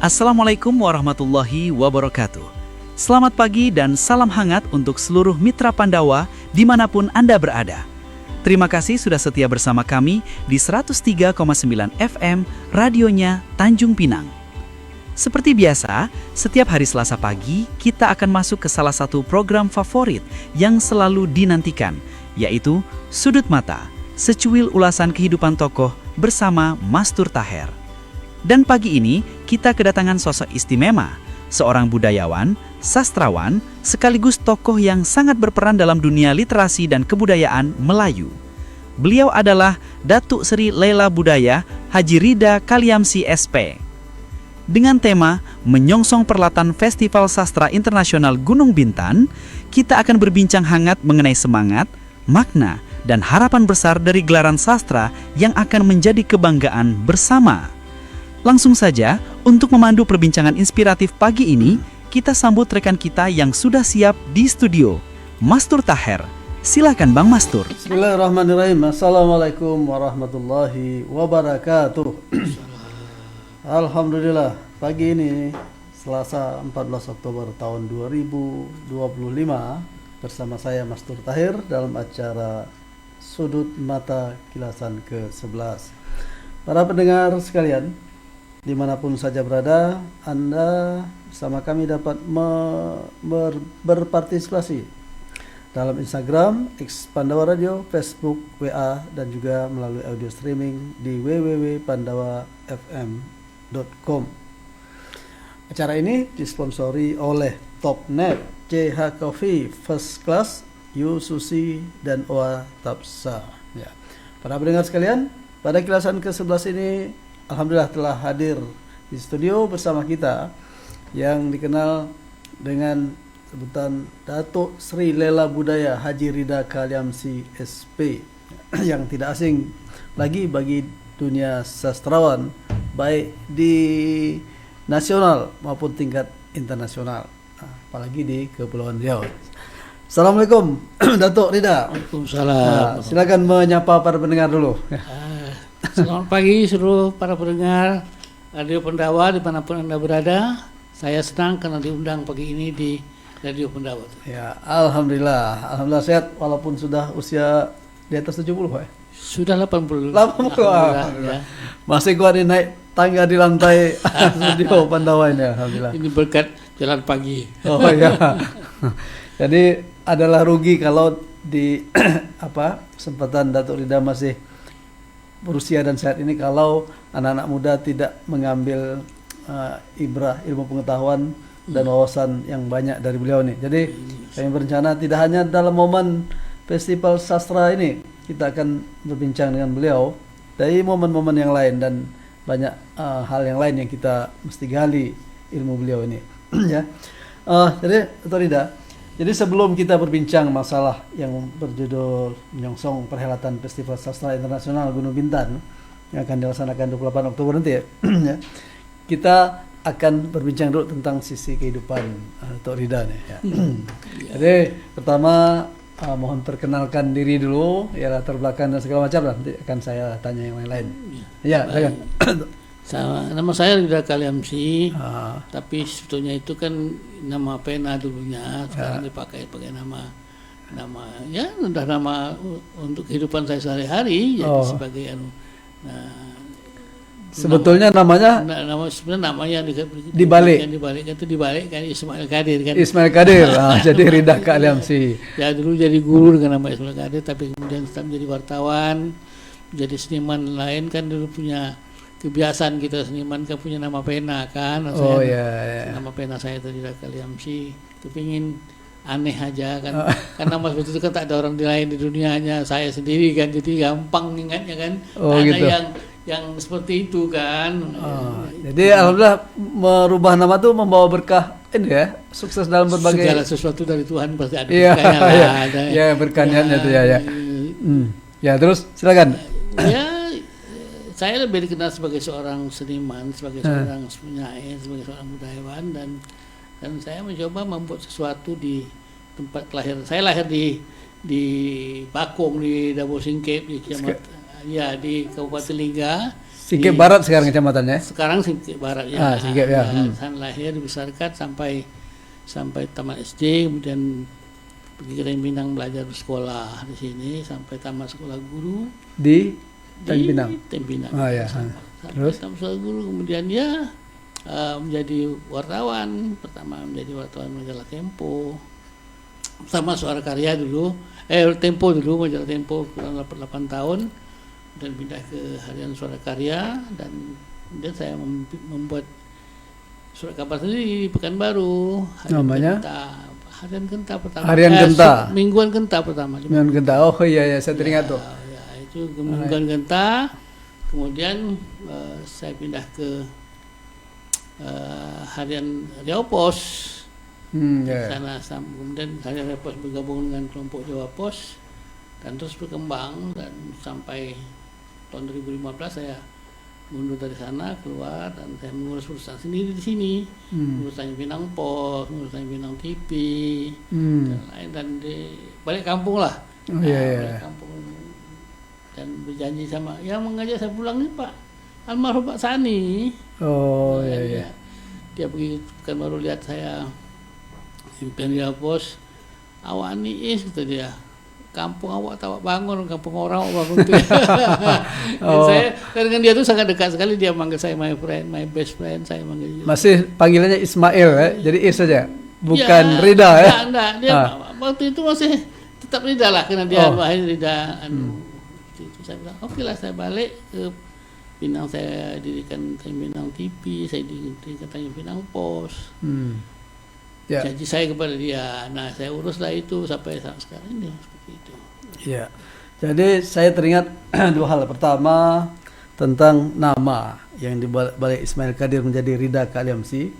Assalamualaikum warahmatullahi wabarakatuh. Selamat pagi dan salam hangat untuk seluruh mitra Pandawa dimanapun Anda berada. Terima kasih sudah setia bersama kami di 103,9 FM radionya Tanjung Pinang. Seperti biasa, setiap hari Selasa pagi kita akan masuk ke salah satu program favorit yang selalu dinantikan, yaitu Sudut Mata, secuil ulasan kehidupan tokoh bersama Mastur Taher. Dan pagi ini kita kedatangan sosok istimewa, seorang budayawan, sastrawan, sekaligus tokoh yang sangat berperan dalam dunia literasi dan kebudayaan Melayu. Beliau adalah Datuk Seri Lela Budaya Haji Rida Kaliamsi SP. Dengan tema menyongsong perhelatan Festival Sastra Internasional Gunung Bintan, kita akan berbincang hangat mengenai semangat, makna, dan harapan besar dari gelaran sastra yang akan menjadi kebanggaan bersama. Langsung saja, untuk memandu perbincangan inspiratif pagi ini, kita sambut rekan kita yang sudah siap di studio, Mastur Taher. Silakan Bang Mastur. Bismillahirrahmanirrahim. Assalamualaikum warahmatullahi wabarakatuh. Alhamdulillah, pagi ini Selasa 14 Oktober tahun 2025 bersama saya Mastur Taher dalam acara Sudut Mata Kilasan ke-11. Para pendengar sekalian, dimanapun saja berada, Anda bersama kami dapat berpartisipasi dalam Instagram, X Pandawa Radio, Facebook, WA, dan juga melalui audio streaming di www.pandawafm.com. Acara ini disponsori oleh Topnet, CH Coffee First Class, Yu Susi, dan Oa Tapsa. Ya. Para pendengar sekalian, pada kilasan ke-11 ini Alhamdulillah telah hadir di studio bersama kita yang dikenal dengan sebutan Datuk Seri Lela Budaya Haji Rida Kaliamsi SP yang tidak asing lagi bagi dunia sastrawan baik di nasional maupun tingkat internasional, apalagi di Kepulauan Riau. Assalamualaikum Datuk Rida. Waalaikumsalam. Silakan menyapa para pendengar dulu. Selamat pagi seluruh para pendengar Radio Pandawa dimanapun Anda berada. Saya senang karena diundang pagi ini di Radio Pandawa. Ya, Alhamdulillah sehat walaupun sudah usia di atas 70 Pak. Sudah 80. 80. Ya. Masih kuat naik tangga di lantai studio Pandawa ini, alhamdulillah. Ini berkat jalan pagi. Oh ya. Jadi adalah rugi kalau di kesempatan Datuk Rida masih berusia dan sehat ini kalau anak-anak muda tidak mengambil ibrah ilmu pengetahuan dan wawasan yang banyak dari beliau ini. Jadi kami berencana tidak hanya dalam momen Festival Sastra ini kita akan berbincang dengan beliau, dari momen-momen yang lain dan banyak hal yang lain yang kita mesti gali ilmu beliau ini. Ya. Jadi Dr. Rida, jadi sebelum kita berbincang masalah yang berjudul menyongsong perhelatan Festival Sastra Internasional Gunung Bintan yang akan dilaksanakan 28 Oktober nanti ya, kita akan berbincang dulu tentang sisi kehidupan Dr. Rida nih ya. Jadi pertama mohon perkenalkan diri dulu, ya latar belakang dan segala macam, nanti akan saya tanya yang lain-lain. Ya, silakan. Nama saya Rida Kaliamsi, tapi sebetulnya itu kan nama pena dulunya, sekarang dipakai nama ya udah nama untuk kehidupan saya sehari-hari, jadi sebagai sebetulnya nama sebenarnya namanya dibalik kan Ismail Kadir kan. Ismail Kadir, jadi Rida Kaliamsi. Ya dulu jadi guru dengan nama Ismail Kadir, tapi kemudian setelah menjadi wartawan, menjadi seniman lain kan dulu punya kebiasaan kita seniman kan punya nama pena kan. Nama pena saya itu Rida Kaliamsi. Kepingin aneh aja kan. Karena nama seperti itu kan tak ada orang lain di dunia, hanya saya sendiri kan. Jadi gampang ingatnya kan. Gitu. Yang seperti itu kan. Jadi alhamdulillah merubah nama tuh membawa berkah ini ya, sukses dalam berbagai segala sesuatu dari Tuhan pasti ada berkahnya lah. Ya berkahnya itu ya. Ya terus silakan. Ya saya lebih dikenal sebagai seorang seniman, sebagai seorang penyair, sebagai seorang budayawan, dan saya mencoba membuat sesuatu di tempat kelahiran. Saya lahir di Bakung, di Dabo Singkep, di Kabupaten Lingga. Singkep Barat sekarang kecamatannya. Sekarang Singkep Barat ya. Singkep ya. Saya lahir dibesarkan sampai tamat SD, kemudian pergi ke Tanjung belajar sekolah di sini sampai tamat sekolah guru di Tanjung Pinang. Oh ya. Sampai tamat sekolah guru, kemudian ya menjadi wartawan, pertama menjadi wartawan majalah Tempo. Sama Suara Karya dulu, Tempo dulu, majalah Tempo kurang 8 tahun. Dan pindah ke Harian Suara Karya, dan kemudian saya membuat surat kabar sendiri di Pekanbaru. Namanya? Harian Genta pertama. Harian Genta. Mingguan Genta pertama. Mingguan Genta. Oh iya, saya teringat tuh. Ya, itu Mingguan Genta. Kemudian saya pindah ke Harian Riau Pos. Sana, kemudian Harian Riau Pos bergabung dengan kelompok Jawa Pos dan terus berkembang, dan sampai tahun 2015 saya mundur dari sana, keluar, dan saya mengurus perusahaan sendiri di sini, mengurus Tanjung Pinang Pos, mengurus Tanjung Pinang TV, dan lain, dan di balik kampung lah. Balik kampung, dan berjanji sama yang mengajak saya pulang ini Pak almarhum Pak Sani. Dia pergi kan baru lihat saya impian dia Pos, awak niis kata dia. Kampung awak tak bangun, kampung orang awak bangun. Saya dengan dia tuh sangat dekat sekali, dia manggil saya my friend, my best friend, saya manggil. Masih panggilannya Ismail ya, jadi Is saja, bukan Rida ya? Enggak, dia waktu itu masih tetap Rida lah, karena dia akhirnya Rida. Itu saya bilang, oke lah, saya balik ke Pinang, saya dirikan Tanjung Pinang TV, saya dirikan Tanjung Pinang Pos. Janji saya kepada dia, nah saya uruslah itu sampai sekarang ini. Ya, jadi saya teringat dua hal. Pertama tentang nama yang dibalik Ismail Kadir menjadi Rida Kalyamsi.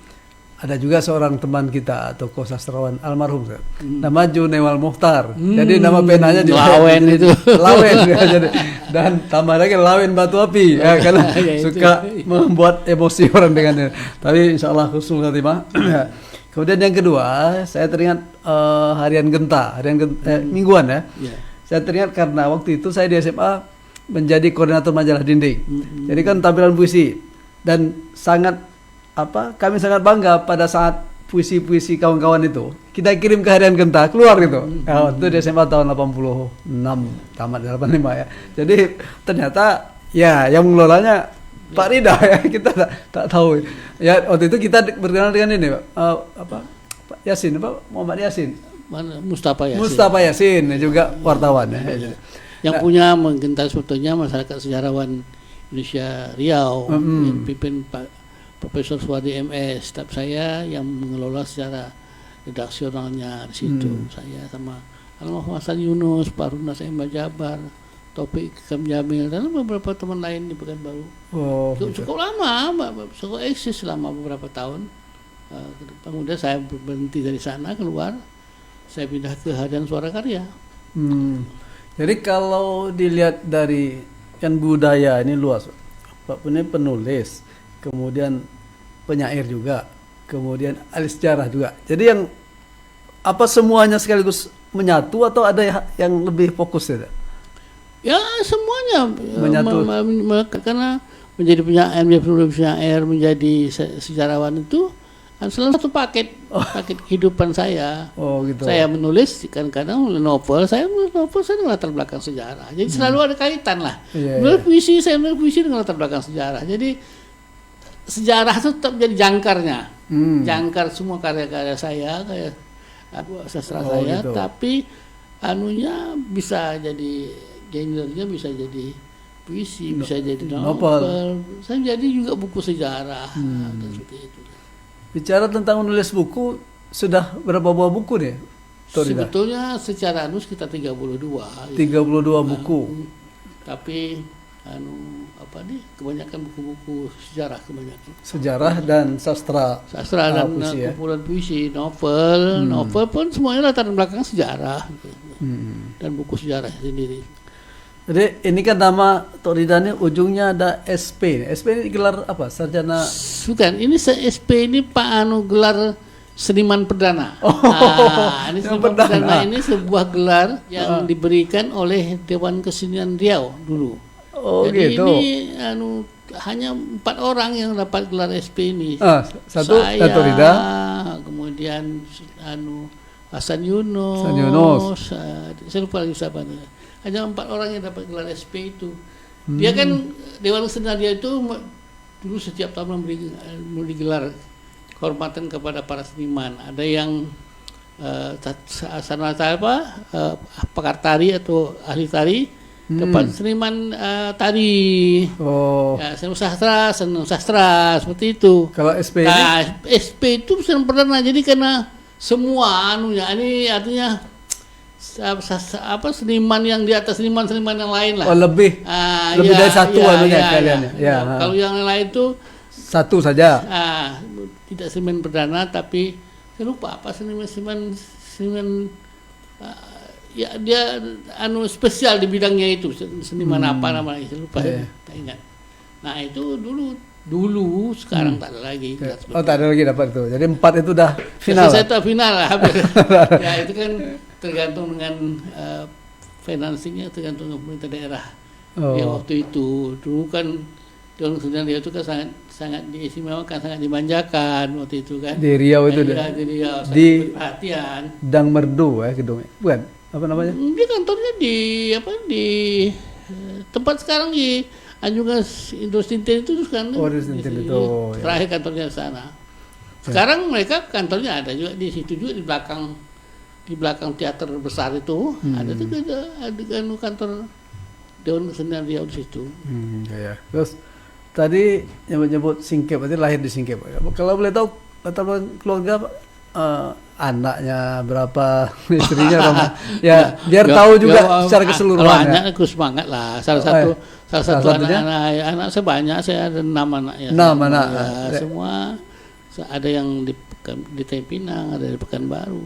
Ada juga seorang teman kita, tokoh sastrawan almarhum, nama Junewal Mukhtar. Jadi nama penanya Lawen itu. Lawen ya, jadi, dan tambah lagi Lawen Batu Api ya, karena suka membuat emosi orang dengannya. Tapi insya Allah husnul khatimah. Kemudian yang kedua, saya teringat Harian Genta, mingguan ya. Saya teringat karena waktu itu saya di SMA menjadi koordinator majalah dinding. Jadi kan tampilan puisi, dan kami sangat bangga pada saat puisi-puisi kawan-kawan itu kita kirim ke Harian Genta, keluar gitu. Itu di SMA tahun 86, tamat 85 ya. Jadi ternyata ya yang mengelolanya Pak Rida ya, kita tak tahu. Ya waktu itu kita berkenalan dengan ini Pak Yasin, Muhammad Yasin. Mustafa Yasin juga wartawan ya. Yang punya Genta sebetulnya masyarakat sejarawan Indonesia Riau, yang pimpin Pak Profesor Suwadi MS, staf saya yang mengelola secara redaksionalnya di situ. Saya sama almarhum Hasan Yunus, Pak Runas M. Jabar, Taufik Kam Jamil, dan beberapa teman lain di Pekanbaru. Cukup lama, cukup eksis selama beberapa tahun. Kemudian saya berhenti dari sana, keluar, saya pindah ke Harian Suara Karya. Jadi kalau dilihat dari kan budaya ini luas, Pak punya penulis, kemudian penyair juga, kemudian ahli sejarah juga. Jadi yang semuanya sekaligus menyatu atau ada yang lebih fokus ya? Ya semuanya menyatu. Karena menjadi penyair, menjadi sejarawan itu salah satu paket kehidupan saya. Gitu. Saya menulis kadang-kadang novel, saya dengan latar belakang sejarah. Jadi selalu ada kaitan lah. Menulis puisi, saya menulis puisi dengan latar belakang sejarah. Jadi sejarah itu tetap jadi jangkarnya. Jangkar semua karya-karya saya, kayak sastra saya, gitu. Tapi anunya bisa jadi genrenya, bisa jadi puisi, bisa jadi novel. Saya jadi juga buku sejarah dan seperti itu. Bicara tentang menulis buku, sudah berapa buah buku nih? Sebetulnya secara sekitar 32. 32 buku. Tapi kebanyakan buku-buku sejarah kebanyakan. Sejarah dan sastra dan puisi, kumpulan puisi, novel pun semuanya latar belakang sejarah dan buku sejarah sendiri. Jadi ini kan nama Tok Rida ini ujungnya ada SP. SP ini gelar apa? Sarjana? Bukan, ini SP ini Pak gelar seniman perdana. Ini seniman perdana ini sebuah gelar yang diberikan oleh Dewan Kesenian Riau dulu. Oh Jadi gitu. ini hanya 4 orang yang dapat gelar SP ini. Satu Saya, Dato' Rida, kemudian Hasan Yunus, Hasan Yunus. Saya lupa lagi siapa. Hanya 4 orang yang dapat gelar SP itu. Dia kan Dewan Kesenian dia itu dulu setiap tahun memberi gelar kehormatan kepada para seniman. Ada yang pakar tari atau ahli tari, dapat seniman tari, ya, seni sastra seperti itu. Kalau SP ini? Nah, SP itu sering perdana, jadi karena semua ini artinya seniman yang di atas seniman yang lain lah. Oh lebih dari satu kalian ya. Kalau yang lain itu satu saja. Tidak seniman perdana, tapi saya lupa apa seniman ya dia spesial di bidangnya itu, seniman apa namanya saya lupa, tak ingat. Nah itu dulu sekarang tak ada lagi. Tak ada lagi dapat itu. Jadi 4 itu dah final. Saya tak final lah. Ya itu kan tergantung dengan financingnya, tergantung dengan pemerintah daerah. Ya waktu itu dulu kan Dewan Kesenian dia itu kan sangat diistimewakan, sangat dimanjakan waktu itu kan. Di Riau itu di Riau, di perhatian. Dang Merdu gedungnya. Bukan, apa namanya? Dia kantornya di tempat sekarang di Anjungan Indosinten itu kan. Oh, Indosinten itu. Terakhir kantornya di sana. Sekarang mereka kantornya ada juga di situ juga, di belakang teater besar itu ada juga ada kantor Dewan Kesenian Riau di situ. Terus tadi nyebut Singkep, berarti lahir di Singkep. Kalau boleh tahu latar belakang keluarga, anaknya berapa, istrinya berapa? Ya, biar tahu juga secara keseluruhan. Kalau anak aku semangat lah. Salah satu anak saya banyak, saya ada 6 anak ya. 6 anak. Ya, semua ada yang di Taipinang, ada di Pekanbaru.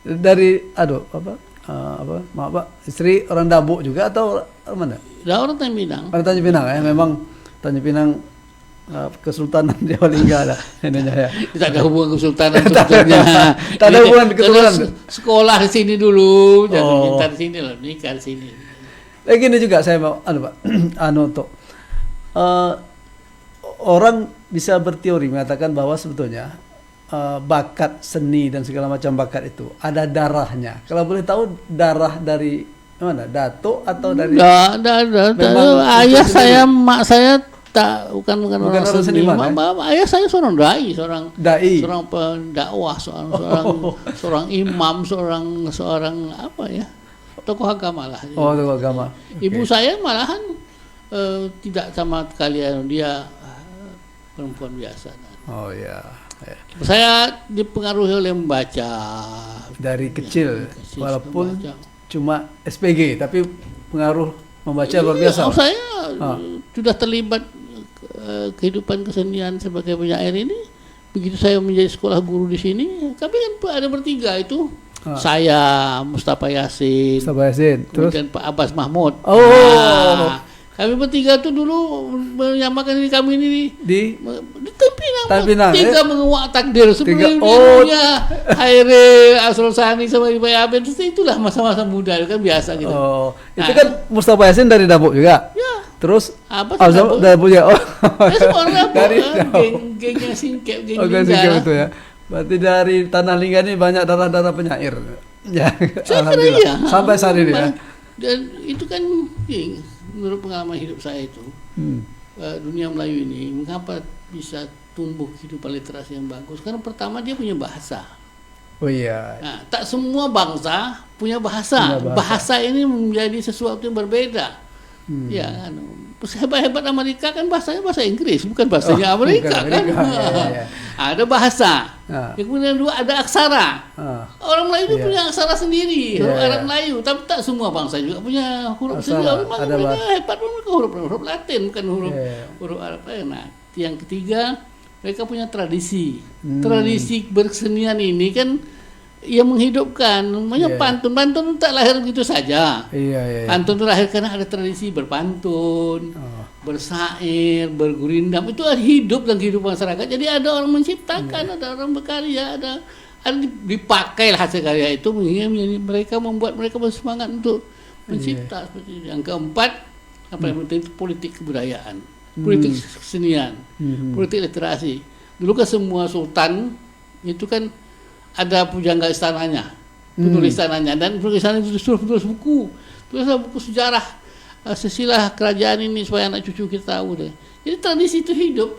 Dari maaf Pak, istri orang Dabuk juga atau mana? Orang Taipinang. Orang Tanjung Pinang ya, memang Tanjung Pinang Kesultanan Jawa lah ininya ya. Tidak ada hubungan kesultanan sebetulnya. Tak ada hubungan keturunan. Sekolah di sini dulu, jatuh cinta di sini lah, nikah di sini. Gini juga saya mau Pak, untuk orang bisa berteori mengatakan bahwa sebetulnya bakat seni dan segala macam bakat itu ada darahnya. Kalau boleh tahu darah dari mana? Datuk atau dari? Ayah saya, mak saya bukan orang seniman. Ayah saya seorang dai, seorang pendakwah, seorang imam, seorang apa ya, tokoh agama lah. Oh, tokoh agama. Ibu saya malahan tidak sama sekali, dia perempuan biasa. Oh ya. Saya dipengaruhi oleh membaca dari kecil walaupun cuma SPG, tapi pengaruh membaca luar biasa. Saya sudah terlibat kehidupan kesenian sebagai penyair ini. Begitu saya menjadi sekolah guru di sini, kami kan ada bertiga itu. Saya, Mustafa Yasin, kemudian Pak Abbas Mahmud. Kami bertiga itu dulu menyamakan diri kami ini di Taipinang. Tiga menguak takdir sebelumnya Hairil, Asrul Sani sama Ibai Abed. Itulah masa-masa muda, itu kan biasa gitu. Itu kan Mustafa Yasin dari Dabuk juga. Ya. Terus Dabuk ya. Semua orang Dabuk. Gengnya Singkep, geng Lingga. Itu ya. Berarti dari Tanah Lingga ini banyak darah-darah penyair. Ya. Saya kira iya. Sampai saat ini ya. Dan itu kan menurut pengalaman hidup saya itu, dunia Melayu ini mengapa bisa tumbuh kehidupan literasi yang bagus? Karena pertama dia punya bahasa. Oh iya. Nah, tak semua bangsa punya bahasa. Bahasa ini menjadi sesuatu yang berbeda. Ya, kan. Hebat-hebat Amerika kan bahasanya bahasa Inggris, bukan bahasanya Amerika kan. Ya. Ada bahasa. Yang kemudian dua ada aksara. Orang Melayu itu punya aksara sendiri, huruf Arab Melayu, tapi tak semua bangsa juga punya huruf sendiri. Mereka hebat, mereka huruf Latin, bukan huruf Arab lain. Nah, yang ketiga, mereka punya tradisi. Tradisi berkesenian ini kan yang menghidupkan, namanya pantun. Pantun tak lahir begitu saja. Pantun itu lahir karena ada tradisi berpantun, bersair, bergurindam. Itu hidup dalam kehidupan masyarakat. Jadi ada orang menciptakan, ada orang berkarya, ada dipakai hasil karya itu. Mereka membuat mereka bersemangat untuk mencipta. Seperti itu. Yang keempat, Apa yang penting itu politik kebudayaan, politik kesenian, politik literasi. Dulu kan semua sultan itu kan ada pujangga istananya, penulis istananya, dan penulis istana itu tulis buku sejarah silsilah kerajaan ini supaya anak cucu kita tahu deh. Jadi tradisi itu hidup.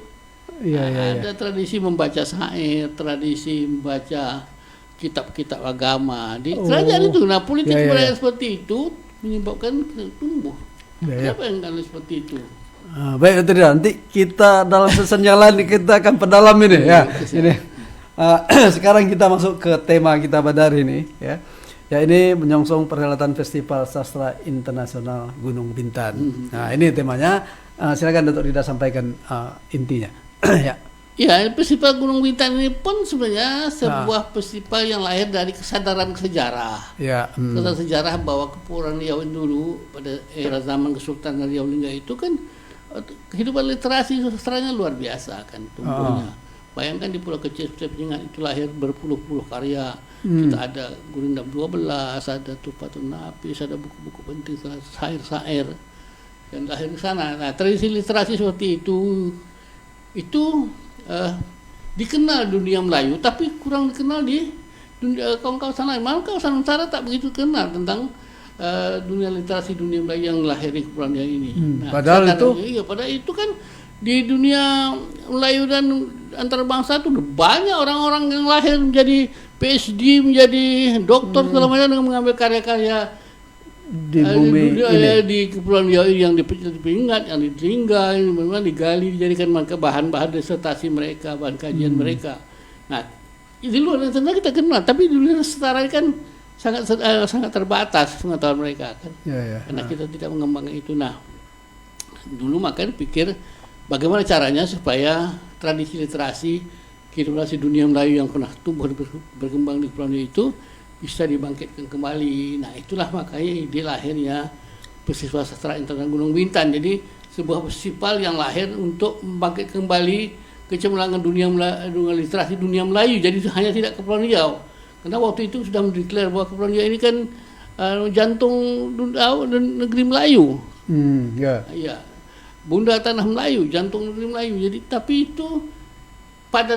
Ada tradisi membaca syair, tradisi membaca kitab-kitab agama di kerajaan itu. Nah, politik kebudayaan seperti itu menyebabkan tumbuh. Kenapa yang kalau seperti itu? Baik, itu nanti kita dalam sesi yang lain kita akan perdalam ini ya. Ini sekarang kita masuk ke tema kita pada hari ini ya. Ya, ini menyongsong perhelatan Festival Sastra Internasional Gunung Bintan. Nah, ini temanya. Silakan Datuk Rida sampaikan intinya. Ya. Ya, Festival Gunung Bintan ini pun sebenarnya sebuah festival yang lahir dari kesadaran sejarah. Ya. Kesadaran sejarah bahwa Kepulauan Riau dulu pada era zaman Kesultanan Riau Lingga itu kan kehidupan literasi sastranya luar biasa kan tumbuhnya. Bayangkan di pulau kecil seperti Penyengat itu lahir berpuluh-puluh karya. Kita ada Gurindam 12, ada Tupatun Napis, ada buku-buku penting, syair-syair yang lahir di sana. Nah, tradisi literasi seperti itu dikenal dunia Melayu, tapi kurang dikenal di dunia kawasan lain. Malah kawasan utara tak begitu kenal tentang dunia literasi dunia Melayu yang lahir di Kepulauan Riau ini. Padahal itu kan di dunia Melayu dan antar bangsa itu banyak orang-orang yang lahir menjadi PhD, menjadi doktor segala macam dengan mengambil karya-karya di bumi ini, di Kepulauan Riau yang diperingat, yang ditinggal, yang memang digali, dijadikan bahan-bahan disertasi mereka, bahan kajian mereka. Nah, di luar sana kita kenal, tapi di luar setara kan sangat terbatas pengetahuan mereka kan. Karena kita tidak mengembangkan itu. Nah, dulu makanya pikir bagaimana caranya supaya tradisi literasi kehidupan dunia Melayu yang pernah tumbuh dan berkembang di Kepulauan Riau itu bisa dibangkitkan kembali. Nah, itulah makanya ide lahirnya Festival Sastra Internasional Gunung Bintan. Jadi sebuah festival yang lahir untuk membangkit kembali kecemerlangan dunia literasi dunia Melayu. Jadi hanya tidak Kepulauan Riau. Karena waktu itu sudah mendeklar bahwa Kepulauan Riau ini kan jantung negeri Melayu. Ya. Bunda tanah Melayu, jantung negeri Melayu. Jadi tapi itu pada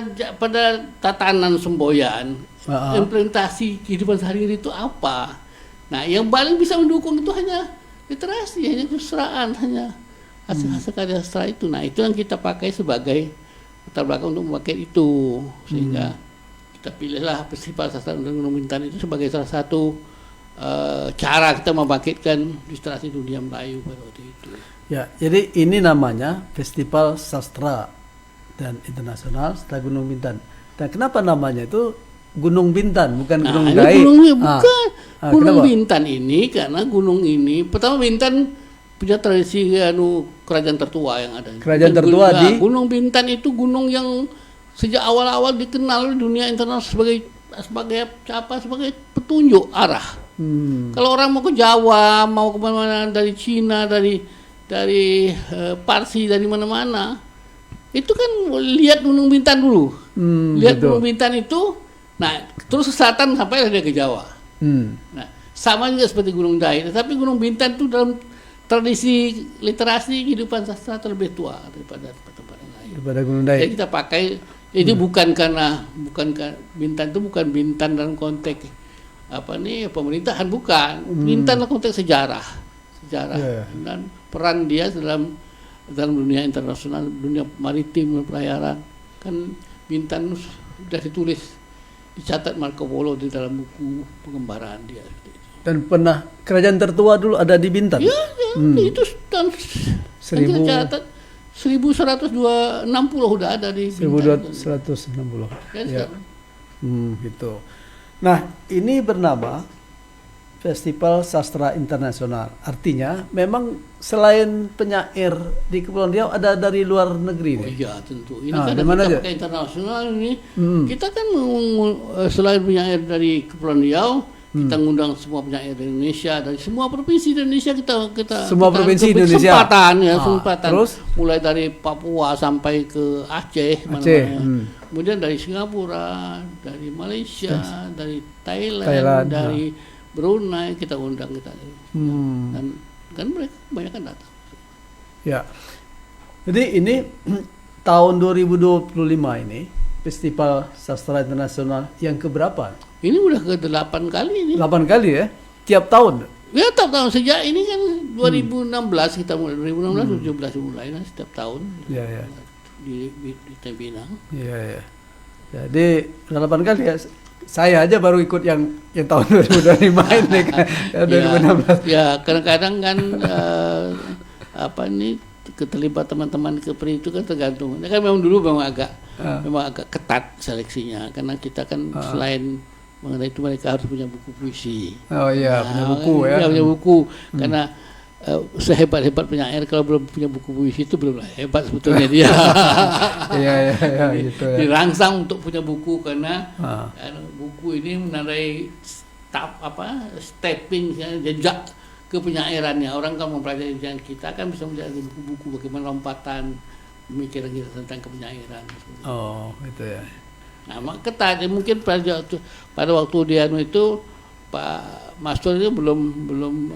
tatanan semboyan, implementasi kehidupan sehari-hari itu apa? Nah, yang paling bisa mendukung itu hanya literasi, hanya kesusastraan, hanya hasil-hasil karya sastra itu. Nah, itu yang kita pakai sebagai latar belakang untuk memakai itu, sehingga kita pilihlah Festival Sastra Gunung Bintan itu sebagai salah satu cara kita membangkitkan literasi dunia Melayu pada waktu itu. Ya, jadi ini namanya Festival Sastra dan Internasional Sastra Gunung Bintan. Dan kenapa namanya itu Gunung Bintan, bukan Gunung Dai? Gunung Bintan ini karena gunung ini pertama Bintan punya tradisi kerajaan tertua yang ada. Kerajaan tertua di Gunung Bintan itu gunung yang sejak awal-awal dikenal di dunia internasional sebagai petunjuk arah. Kalau orang mau ke Jawa, mau ke mana-mana dari Cina, dari Parsi, dari mana-mana, itu kan lihat Gunung Bintan dulu. Lihat betul. Gunung Bintan itu, nah terus ke selatan sampai dia ke Jawa. Nah, sama juga seperti Gunung Dai, tetapi Gunung Bintan itu dalam tradisi literasi kehidupan sastra terlebih tua daripada tempat yang lain. Daripada Gunung Dai. Jadi kita pakai itu bukan Bintan itu bukan Bintan dalam konteks pemerintahan, bukan. Bintan dalam konteks sejarah dan peran dia dalam dunia internasional, dunia maritim dan pelayaran. Kan Bintan sudah dicatat Marco Polo di dalam buku pengembaraan dia. Dan pernah kerajaan tertua dulu ada di Bintan. Ya, itu tahun 1160 udah ada di Bintan. 1160. Ya. Gitu. Nah, ini bernama Festival Sastra Internasional. Artinya memang selain penyair di Kepulauan Riau ada dari luar negeri. Oh iya, tentu. Ini kan kita pakai internasional ini. Kita kan selain penyair dari Kepulauan Riau, kita ngundang semua penyair dari Indonesia, dari semua provinsi di Indonesia kita semua provinsi Indonesia. Kesempatan. Terus mulai dari Papua sampai ke Aceh. Kemudian dari Singapura, dari Malaysia, dari Thailand, dari Brunei kita undang kita. Dan kan mereka banyak kan datang. Ya. Jadi ini tahun 2025 ini Festival Sastra Internasional yang keberapa? Ini udah ke-8 kali ini. 8 kali ya? Tiap tahun? Ya, tiap tahun sejak ini kan 2016 kita mulai 2016 17 mulai nah, setiap tahun. Ya. Di Pinang. Iya. Jadi 8 kali ya. Saya aja baru ikut yang tahun 2025 ini kan. 2016. Ya, kadang-kadang kan keterlibat teman-teman Kepri itu kan tergantung. Kan memang dulu memang agak ketat seleksinya karena kita kan selain mengenai itu mereka harus punya buku puisi. Oh iya, punya buku ya. Punya buku karena sehebat-hebat penyair kalau belum punya buku puisi itu belum hebat sebetulnya dia. Iya gitu ya. Dirangsang untuk punya buku karena buku ini menandai stepping jejak ke penyairannya. Orang kan mempelajari jalan kita kan bisa melihat buku-buku bagaimana lompatan pemikiran kita tentang kepenyairan. Oh, itu ya. Nah, ketat. Mungkin pada waktu dia itu Pak Mastur itu belum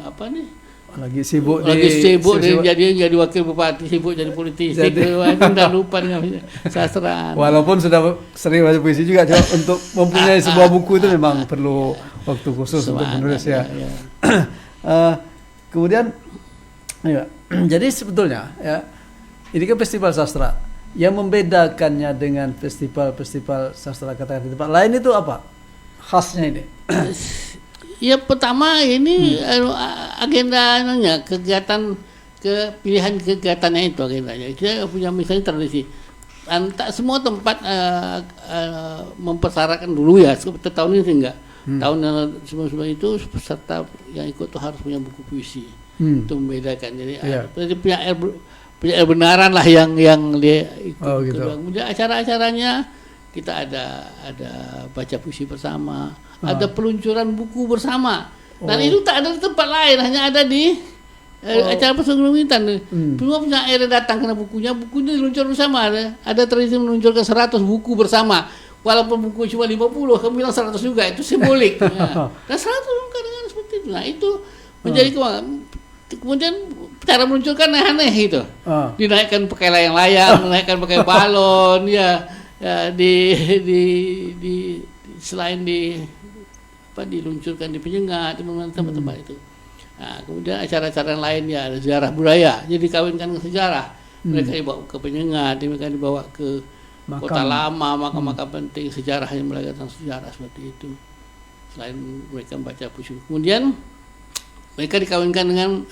lagi sibuk jadi wakil bupati, sibuk jadi politisi. Udah lupa dengan sastraan. Walaupun sudah sering baca puisi juga, cuma untuk mempunyai sebuah buku itu memang perlu waktu khusus untuk menulis ya. Kemudian jadi sebetulnya ya ini kan festival sastra yang membedakannya dengan festival sastra kata-kata di tempat lain itu apa khasnya ini? Ya pertama ini agendanya kegiatan pilihan kegiatannya itu agendanya. Kita punya misalnya tradisi. Tak semua tempat mempersyaratkan dulu ya. Seperti tahun ini sih enggak. Tahun sebelum itu peserta yang ikut tuh harus punya buku puisi. Itu membedakan. Jadi penyair benaran lah yang dia ikut. Oh, gitu. Kemudian acara-acaranya kita ada baca puisi bersama, ada peluncuran buku bersama. Dan itu tak ada di tempat lain, hanya ada di acara persaudaraan. Semua penyair datang karena bukunya diluncur bersama. Ada tradisi meluncurkan 100 buku bersama. Walaupun buku cuma 50, kamu bilang 100 juga, itu simbolik. Ya. Dan 100 kadang-kadang seperti itu. Nah, itu menjadi kemudian cara meluncurkan aneh gitu. Dinaikkan pakai layang-layang, menaikkan pakai balon, ya selain diluncurkan di Penyengat, di tempat-tempat itu. Nah, kemudian acara-acara lain ya ada sejarah budaya, jadi kawinkan ke sejarah. Mereka dibawa ke Penyengat, mereka dibawa ke Kota Lama, makam-makam penting, sejarahnya mereka tentang sejarah seperti itu. Selain mereka membaca puisi, kemudian mereka dikawinkan dengan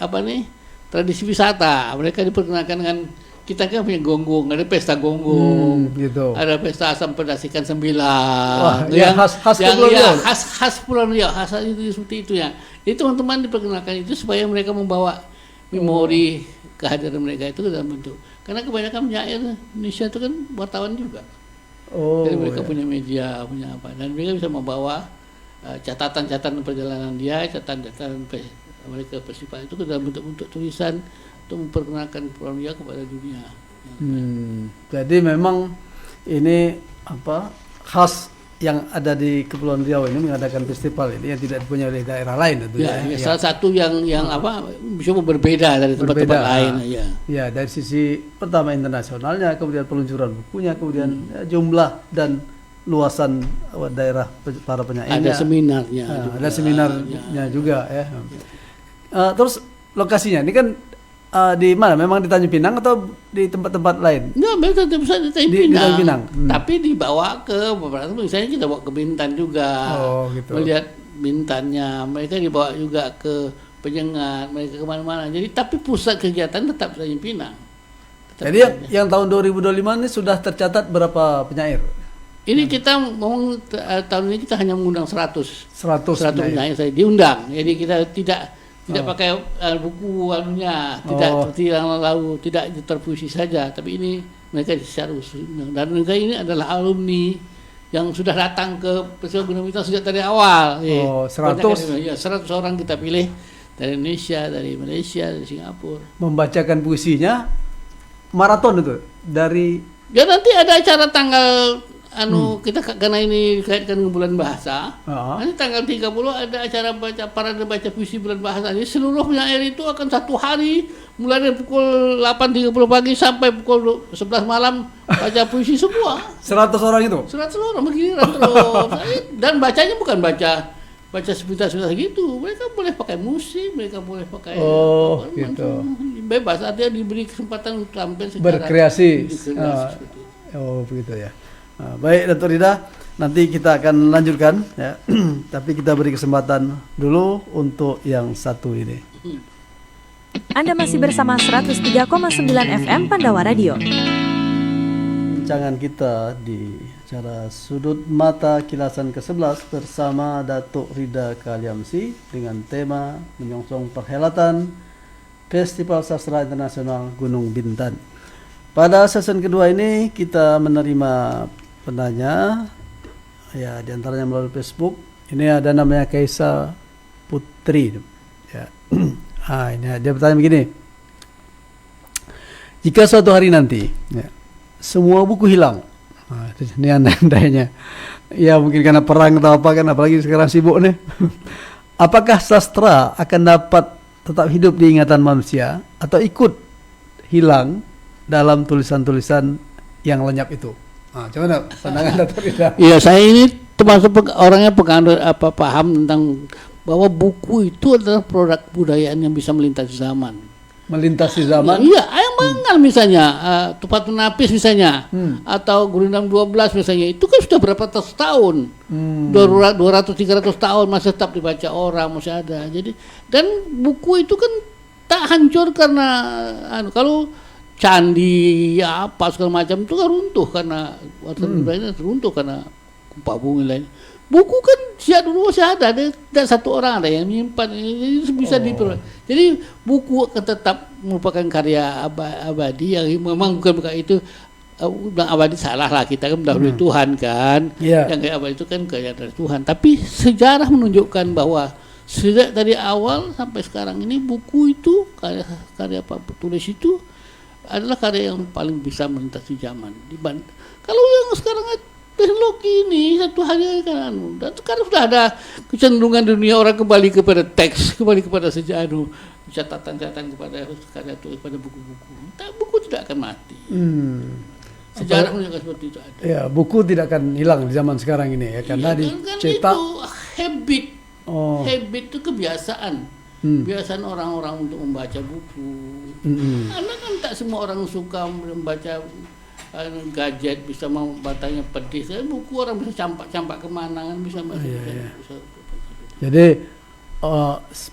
tradisi wisata. Mereka diperkenalkan dengan kita kan punya gonggong, ada pesta gonggong, gitu. Ada pesta asam pedas ikan sembilan. Yang khas Pulau Riau, khas itu seperti itu ya. Jadi teman-teman diperkenalkan itu supaya mereka membawa memori kehadiran mereka itu ke dalam bentuk. Karena kebanyakan penyair Indonesia itu kan wartawan juga. Jadi mereka punya media, punya apa, dan mereka bisa membawa catatan-catatan perjalanan dia, catatan-catatan mereka festival itu ke dalam bentuk tulisan untuk memperkenalkan Pulau Riau kepada dunia. Jadi memang ini khas yang ada di Kepulauan Riau ini mengadakan festival ini yang tidak dipunyai oleh daerah lain itu ya. Salah satu yang bisa berbeda dari tempat-tempat lain ya. Ya, dari sisi pertama internasionalnya, kemudian peluncuran bukunya, kemudian jumlah dan luasan daerah para penyairnya. Ada seminarnya. Ada seminarnya juga ya. Terus lokasinya ini kan di mana? Memang di Tanjung Pinang atau di tempat-tempat lain? Enggak, bisa di Tanjung Pinang. Tapi dibawa ke beberapa, misalnya kita bawa ke Bintan juga. Gitu. Melihat Bintannya, mereka dibawa juga ke Penyengat, mereka kemana-mana. Jadi tapi pusat kegiatan tetap Tanjung Pinang. Jadi yang tahun 2025 ini sudah tercatat berapa penyair? Ini kita ngomong tahun ini kita hanya mengundang 100 penyair saya diundang. Jadi kita tidak pakai buku tidak seperti yang lalu, tidak terpuisi saja, tapi ini mereka secara khusus. Dan mereka ini adalah alumni yang sudah datang ke Festival Gunung Bintang sejak dari awal. 100? Ya, 100 orang kita pilih dari Indonesia, dari Malaysia, dari Singapura. Membacakan puisinya maraton itu dari. Ya nanti ada acara tanggal kita karena ini kaitkan dengan bulan bahasa. Ah. Nanti tanggal 30 ada acara parade baca puisi bulan bahasa. Jadi seluruh penyair itu akan satu hari mulai dari pukul 8.30 pagi sampai pukul 11 malam baca puisi semua. 100 orang itu? 100 orang bergiliran terus. Dan bacanya bukan baca sepitas-sepitas gitu. Mereka boleh pakai musik, mereka boleh pakai gitu. Bebas, artinya diberi kesempatan untuk tampil secara berkreasi. Begitu ya. Baik Datuk Rida, nanti kita akan lanjutkan ya. Tapi kita beri kesempatan dulu untuk yang satu ini. Anda masih bersama 103,9 FM Pandawa Radio. Bincangan kita di acara Sudut Mata Kilasan ke-11 bersama Datuk Rida Kaliamsi dengan tema menyongsong perhelatan Festival Sastra Internasional Gunung Bintan. Pada season kedua ini kita menerima penanya ya, diantaranya melalui Facebook. Ini ada namanya Kaisa Putri ya. Ini dia bertanya begini: jika suatu hari nanti ya, semua buku hilang, ini andainya ya, mungkin karena perang atau apa kan, apalagi sekarang sibuk nih. Apakah sastra akan dapat tetap hidup di ingatan manusia atau ikut hilang dalam tulisan-tulisan yang lenyap itu? Coba pandangan Datuk Rida. Iya, saya ini termasuk orangnya paham tentang bahwa buku itu adalah produk kebudayaan yang bisa melintasi zaman. Melintasi zaman? Iya, Ayam Mangal misalnya, Tupat Menapis misalnya, atau Gurindam 12 misalnya, itu kan sudah berapa tahun, 200-300 tahun masih tetap dibaca orang, masih ada. Jadi, dan buku itu kan tak hancur karena kalau candi ya apa segala macam itu kan runtuh karena warisan runtuh karena gempa bumi lain. Buku kan sejak dulu masih ada, dan satu orang ada yang menyimpan, jadi bisa diperoleh. Jadi buku akan tetap merupakan karya abadi yang memang bukan itu bilang abadi salah lah, kita kan mendahului Tuhan kan. Yang kayak abadi itu kan karya dari Tuhan. Tapi sejarah menunjukkan bahwa sejak dari awal sampai sekarang ini buku itu karya petulis itu adalah karya yang paling bisa melintasi zaman. Kalau yang sekarang teknologi ini satu hari kan, dan sekarang sudah ada kecenderungan dunia orang kembali kepada teks, kembali kepada sejarah, catatan-catatan kepada karya tulis, pada buku-buku. Buku tidak akan mati. Sejarah menunjukkan seperti itu ada. Ya, buku tidak akan hilang di zaman sekarang ini ya, karena dicetak. Itu habit. Habit itu kebiasaan. Kebiasaan orang-orang untuk membaca buku. Karena kan tak semua orang suka membaca gadget, bisa membacanya pedih. Buku orang bisa campak kemana kan, bisa masuk. Jadi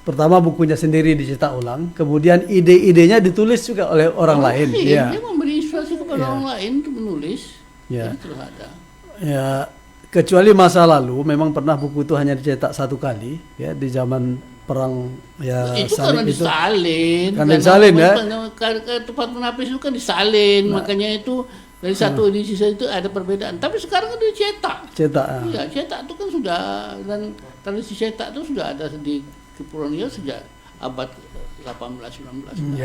pertama bukunya sendiri dicetak ulang, kemudian ide-idenya ditulis juga oleh orang lain. Dia memberi inspirasi kepada orang lain untuk menulis. Jadi terus ada. Ya, kecuali masa lalu memang pernah buku itu hanya dicetak satu kali ya, di zaman perang ya, itu karena disalin. Kan disalin ya. Tupat Menapis itu kan disalin, makanya itu dari satu edisi itu ada perbedaan. Tapi sekarang kan dicetak. Iya, cetak itu kan sudah, dan tradisi cetak itu sudah ada di Kepulauan Riau sejak abad 18-19.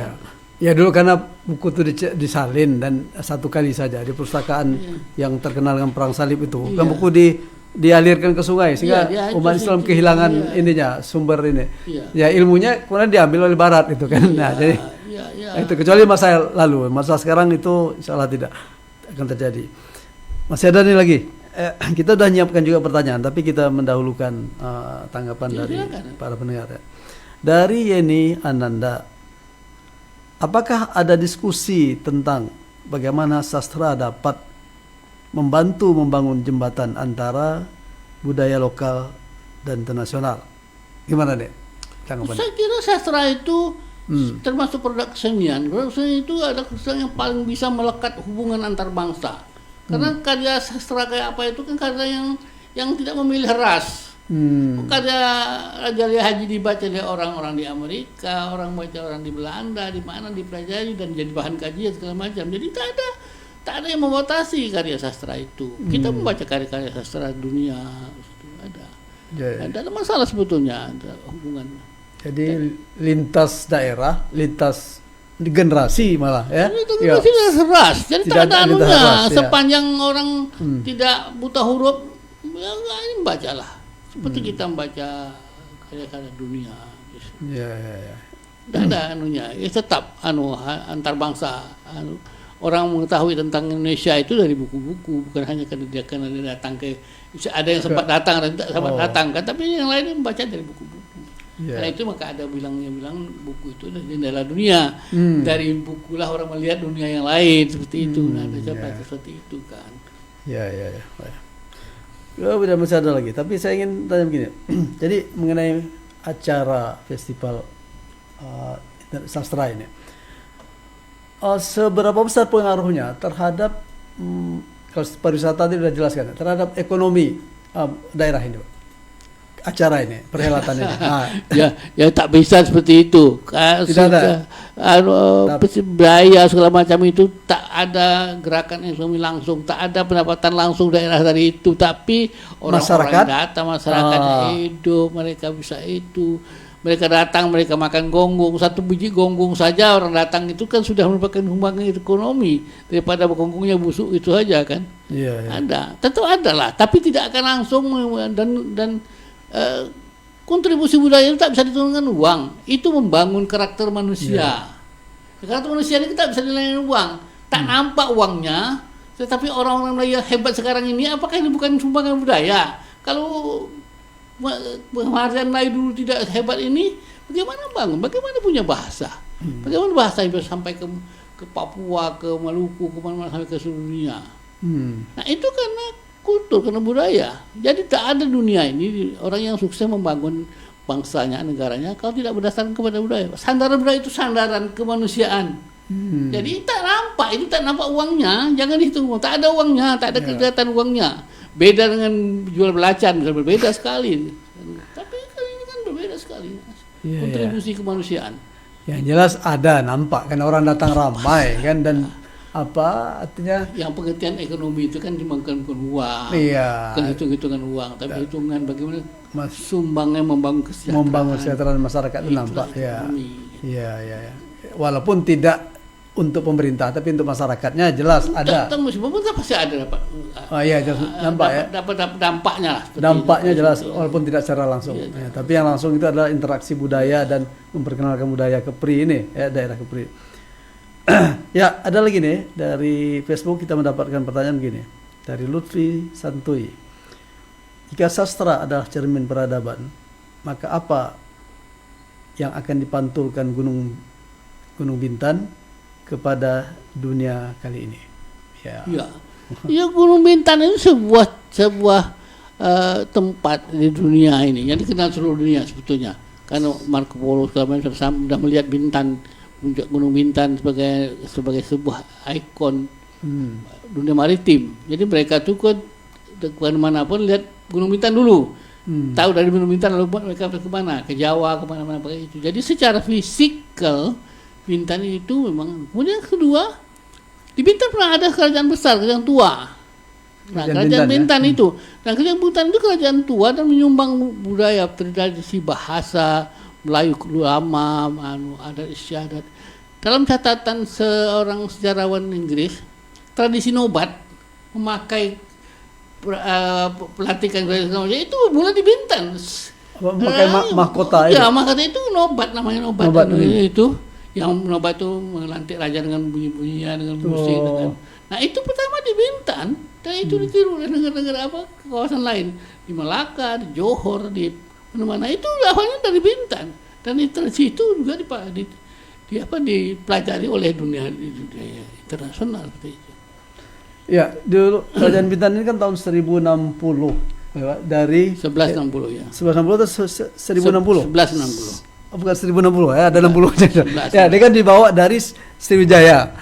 Ya dulu karena buku itu disalin dan satu kali saja di perpustakaan yang terkenal dengan perang salib itu. Kan buku dialirkan ke sungai sehingga umat Islam kehilangan ininya, sumber ini. Ya ilmunya kemudian diambil oleh Barat itu kan. Jadi itu kecuali masa lalu, masa sekarang itu insyaallah tidak akan terjadi. Masih ada nih lagi. Kita sudah menyiapkan juga pertanyaan, tapi kita mendahulukan tanggapan dari para pendengar. Dari Yeni Ananda, apakah ada diskusi tentang bagaimana sastra dapat membantu membangun jembatan antara budaya lokal dan internasional? Gimana deh? Saya kira sastra itu termasuk produk kesenian. Produk kesenian itu ada kesenian yang paling bisa melekat hubungan antar bangsa. Karena karya sastra kayak apa itu kan karya yang tidak memilih ras. Karya Raja Leah Haji dibaca oleh orang-orang di Amerika, orang baca orang di Belanda, di mana dipelajari dan jadi bahan kajian segala macam. Jadi tak ada yang membatasi karya sastra itu. Kita membaca karya-karya sastra dunia ada. Tidak ada masalah sebetulnya, ada hubungan. Jadi lintas daerah, lintas generasi malah ya. Itu generasi seras. Jadi Tidak tak ada ada anunya. ras, ya. Sepanjang orang tidak buta huruf, ya ini bacalah. Seperti kita membaca karya-karya dunia. Ya, ya, ya. Tidak ada anunya. Ya tetap antar bangsa. Orang mengetahui tentang Indonesia itu dari buku-buku, bukan hanya karena dia datang ke, ada yang sempat datang, ada yang tidak sempat datang kan, tapi yang lain membaca dari buku-buku. Karena itu maka ada bilang buku itu adalah jendela dunia. Dari bukulah orang melihat dunia yang lain seperti itu. Nah, ada seperti itu kan. Ya. Tidak masih ada lagi. Tapi saya ingin tanya begini. Jadi mengenai acara festival sastra ini. Seberapa besar pengaruhnya terhadap kalau pariwisata tadi sudah jelaskan terhadap ekonomi daerah ini, Pak? Acara ini, perhelatan ini. Ya tak bisa seperti itu. Tidak ada. Biaya segala macam itu tak ada gerakan ekonomi langsung, tak ada pendapatan langsung daerah dari itu. Tapi orang-orang datang, masyarakat hidup, mereka bisa itu. Mereka datang, mereka makan gonggong, 1 biji gonggong saja orang datang itu kan sudah merupakan sumbangan ekonomi daripada gonggongnya busuk itu saja kan. Iya. Ada, tentu ada lah, tapi tidak akan langsung dan kontribusi budaya itu tak bisa diturunkan uang. Itu membangun karakter manusia. Karakter manusia ini kita bisa dinilai uang. Tak nampak uangnya, tetapi orang-orang Melayu hebat sekarang ini, apakah ini bukan sumbangan budaya? Kalau Marjan Melayu dulu tidak hebat ini, bagaimana bangun? Bagaimana punya bahasa? Bagaimana bahasa yang bisa sampai ke Papua, ke Maluku, kemana-mana sampai ke seluruh dunia? Nah itu karena kultur, karena budaya. Jadi tak ada dunia ini orang yang sukses membangun bangsanya, negaranya kalau tidak berdasarkan kepada budaya. Sandaran budaya itu sandaran kemanusiaan. Jadi tak nampak, itu tak nampak uangnya, jangan dihitung. Tak ada uangnya, tak ada kelihatan uangnya. Beda dengan jual belacan, berbeda sekali. Tapi kali ini kan berbeda sekali. Kontribusi kemanusiaan. Yang jelas ada, nampak kan orang datang ramai kan, dan apa artinya? Yang pengertian ekonomi itu kan cuma bukan uang, bukan hitung-hitungan uang, tapi hitungan bagaimana sumbangnya membangun kesejahteraan masyarakat itu nampak. Ya. Walaupun tidak untuk pemerintah, tapi untuk masyarakatnya jelas ada. Pemerintah pasti ada dapat. Nampak ya. Dapat dampaknya lah. Dampaknya jelas, walaupun tidak secara langsung. Tapi yang langsung itu adalah interaksi budaya dan memperkenalkan budaya Kepri ini, daerah Kepri. Ya, ada lagi nih dari Facebook kita mendapatkan pertanyaan begini dari Lutfi Santuy. Jika sastra adalah cermin peradaban, maka apa yang akan dipantulkan Gunung Bintan kepada dunia kali ini? Ya, Gunung Bintan itu sebuah tempat di dunia ini yang dikenal seluruh dunia sebetulnya. Karena Marco Polo sudah melihat Bintan, puncak Gunung Bintan sebagai sebuah ikon dunia maritim. Jadi mereka tuh kemana pun lihat Gunung Bintan dulu. Tahu dari Gunung Bintan lalu mereka ke mana? Ke Jawa, kemana-mana pakai itu. Jadi secara fisikal Bintan itu memang. Kemudian kedua, di Bintan pernah ada kerajaan besar, kerajaan tua. Nah, kerajaan Bintan itu. Dan kerajaan Bintan itu kerajaan tua dan menyumbang budaya, tradisi bahasa Melayu lama, adat istiadat. Dalam catatan seorang sejarawan Inggris, tradisi nobat memakai pelantikan itu mulai di Bintan. Memakai mahkota itu. Ya, mahkota itu nobat, namanya nobat itu. Yang nobat itu melantik raja dengan bunyi-bunyian, dengan musik, nah itu pertama di Bintan, dan itu ditiru oleh negara-negara kawasan lain, di Malaka, di Johor, di mana-mana. Itu awalnya dari Bintan, dan tradisi itu juga dipelajari oleh dunia internasional seperti itu. Ya, dulu kerajaan Bintan ini kan tahun 1060 dari 1160 ya. 1160 atau 1060? 1160. Bukan 1060 ya, ada 60-nya. Ya, dia kan dibawa dari Sriwijaya.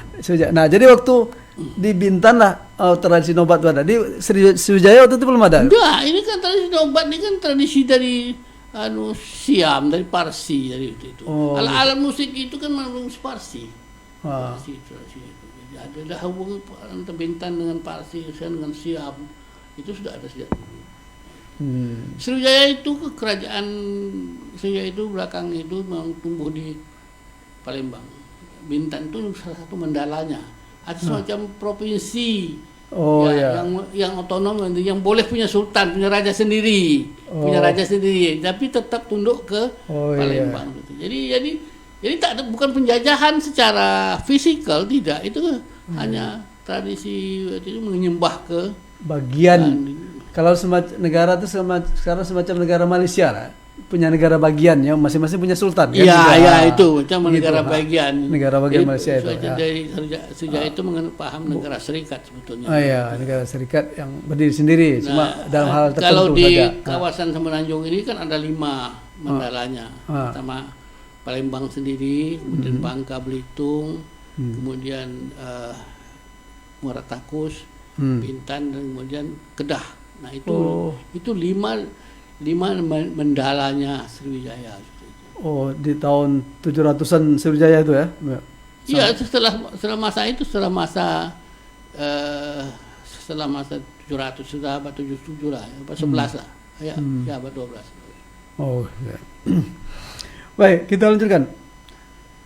Nah, jadi waktu di Bintan lah tradisi nobat itu ada. Di Sriwijaya waktu itu belum ada. Enggak, ini kan tradisi nobat, ini kan tradisi dari Siam, dari Parsi, dari itu. Alat musik itu kan musik Parsi. Parsi tradisi itu. Jadi ada hubungan antara Bintan dengan Parsi, dengan Siam. Itu sudah ada sejak dulu. Sriwijaya itu kerajaan Sriwijaya itu belakang itu memang tumbuh di Palembang. Bintan itu salah satu mendalanya. Ada semacam provinsi yang otonom, yang boleh punya sultan, punya raja sendiri, tapi tetap tunduk ke Palembang. Gitu. Jadi tak ada, bukan penjajahan secara fisikal, tidak. Itu hanya tradisi itu menyembah ke bagian. Kalau negara itu sekarang semacam negara Malaysia lah, punya negara bagian ya, masing-masing punya sultan. Iya, itu macam negara bagian. Negara bagian Malaysia itu. Dari sejak itu paham negara serikat sebetulnya. Negara serikat yang berdiri sendiri, cuma dalam hal tertentu kalau di saja. kawasan Semenanjung ini kan ada 5 mandalanya. Pertama Palembang sendiri, kemudian Bangka Belitung, kemudian Muara Takus, Bintan, dan kemudian Kedah. Nah itu 5 mendalanya Sriwijaya. Di tahun 700-an Sriwijaya itu ya? Iya, setelah masa 700 sudah abad 77 lah, abad 11 lah. Ya, abad 12. Ya. Baik, kita lanjutkan.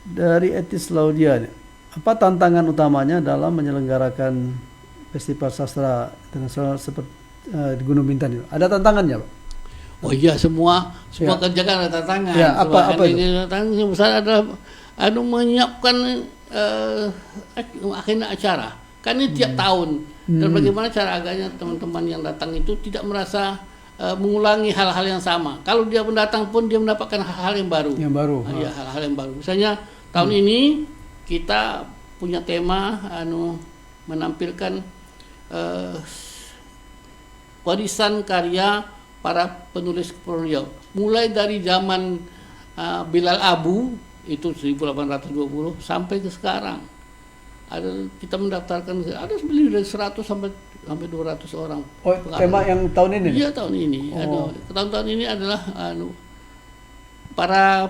Dari etnis Laudia, apa tantangan utamanya dalam menyelenggarakan festival sastra internasional seperti di Gunung Bintan itu? Ada tantangannya, Pak? Oh iya, semua kerja kan ada tantangan. Ya, apa itu? Tantangan yang besar adalah menyiapkan agenda acara. Kan ini tiap tahun. Dan bagaimana cara agarnya teman-teman yang datang itu tidak merasa mengulangi hal-hal yang sama. Kalau dia pendatang pun dia mendapatkan hal-hal yang baru. Iya, hal-hal yang baru. Misalnya tahun ini kita punya tema menampilkan warisan karya para penulis Kepulauan Riau. Mulai dari zaman Bilal Abu itu 1820 sampai ke sekarang. Kita mendaftarkan ada lebih dari 100 sampai 200 orang. Tema yang tahun ini? Iya, tahun ini. Tahun-tahun ini adalah para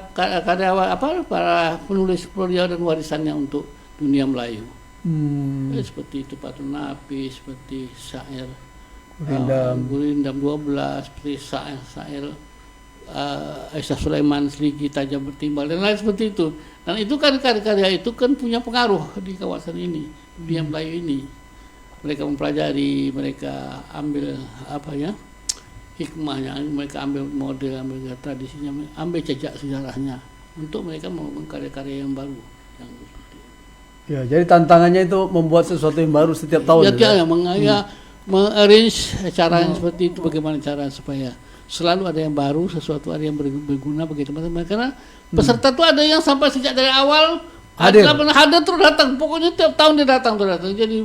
penulis Kepulauan Riau dan warisannya untuk dunia Melayu. Seperti itu Patun Napi, seperti syair Gurindam 12, seperti syair Aisyah Sulaiman, Seligi, Tajam Bertimbal, dan lain seperti itu. Dan itu kan karya-karya itu kan punya pengaruh di kawasan ini, dunia Melayu ini. Mereka mempelajari, mereka ambil hikmahnya, mereka ambil model, ambil tradisinya, ambil jejak sejarahnya untuk mereka membangun karya-karya yang baru. Ya, jadi tantangannya itu membuat sesuatu yang baru setiap tahun. Mengarrange acara yang seperti itu, bagaimana cara supaya selalu ada yang baru, sesuatu ada yang berguna bagi teman-teman. Karena peserta itu ada yang sampai sejak dari awal hadir terus datang. Pokoknya tiap tahun dia datang terus datang. Jadi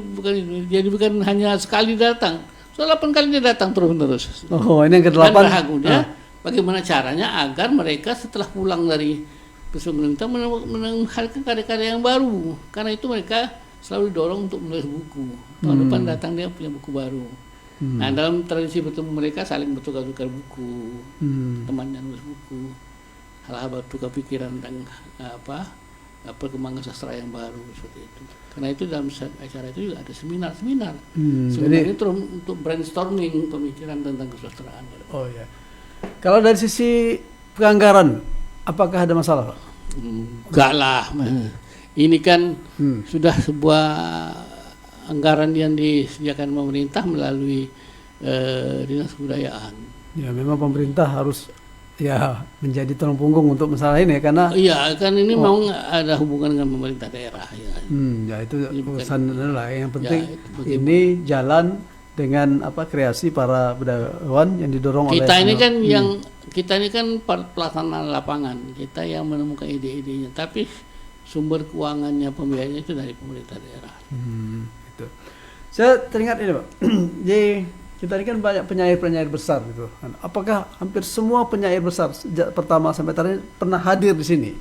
bukan hanya sekali datang. 8 kali dia datang terus-menerus. Ini yang ke-8. Dan ragu dia bagaimana caranya agar mereka setelah pulang dari pemerintah menghadirkan karya-karya yang baru. Karena itu mereka selalu didorong untuk menulis buku. Tahun depan datang dia punya buku baru. Nah, dalam tradisi bertemu mereka saling bertukar-tukar buku, teman yang nulis buku, hal-hal bertukar pikiran tentang perkembangan sastra yang baru seperti itu. Karena itu dalam acara itu juga ada seminar-seminar. Seminar itu untuk brainstorming pemikiran tentang kesusastraan. Kalau dari sisi penganggaran, apakah ada masalah, Pak? Enggak lah. Ini kan sudah sebuah anggaran yang disediakan pemerintah melalui Dinas Kebudayaan. Ya, memang pemerintah harus menjadi tulang punggung untuk masalah ini karena kan ini mau ada hubungan dengan pemerintah daerah itu urusan yang penting ini jalan dengan kreasi para budayawan yang didorong oleh kita ini kan pelaksanaan lapangan, kita yang menemukan ide-idenya, tapi sumber keuangannya, pembiayaannya itu dari pemerintah daerah. Itu. Saya teringat ini, Pak. Jadi kita ini kan banyak penyair-penyair besar gitu. Apakah hampir semua penyair besar sejak pertama sampai terakhir pernah hadir di sini?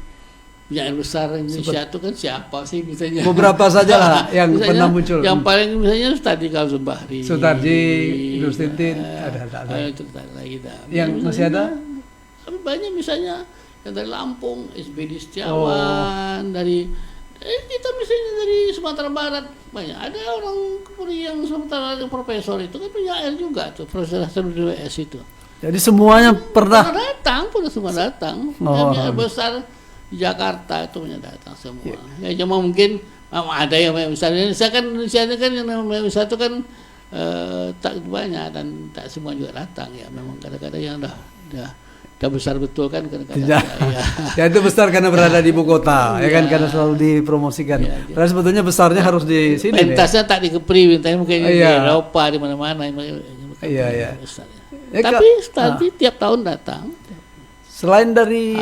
Penyair besar Indonesia itu kan siapa sih misalnya? Beberapa saja lah yang pernah muncul. Yang paling misalnya Ustadz Kalzubahri, Sutarji, Idrus Tintin, ada. Yang masih ada? Banyak misalnya yang dari Lampung, SBD Setiawan, dari kita misalnya dari Sumatera Barat banyak. Ada orang yang Sumatera profesor itu kan penyair juga tuh, Profesor WS itu. Jadi semuanya pernah datang, semua datang. Penyair besar di Jakarta itu banyak datang semua. Ya cuma mungkin ada yang misalnya kan Indonesia kan yang namanya wisata itu kan tak banyak dan tak semua juga datang ya. Memang kadang-kadang yang dah besar betul kan kadang-kadang. Ya itu besar karena berada di ibu kota, ya kan, karena selalu dipromosikan. Karena sebetulnya besarnya harus di sini. Pentasnya tak di Kepri, pentasnya mungkin di Eropa di mana-mana. Iya. Tapi tiap tahun datang. Selain dari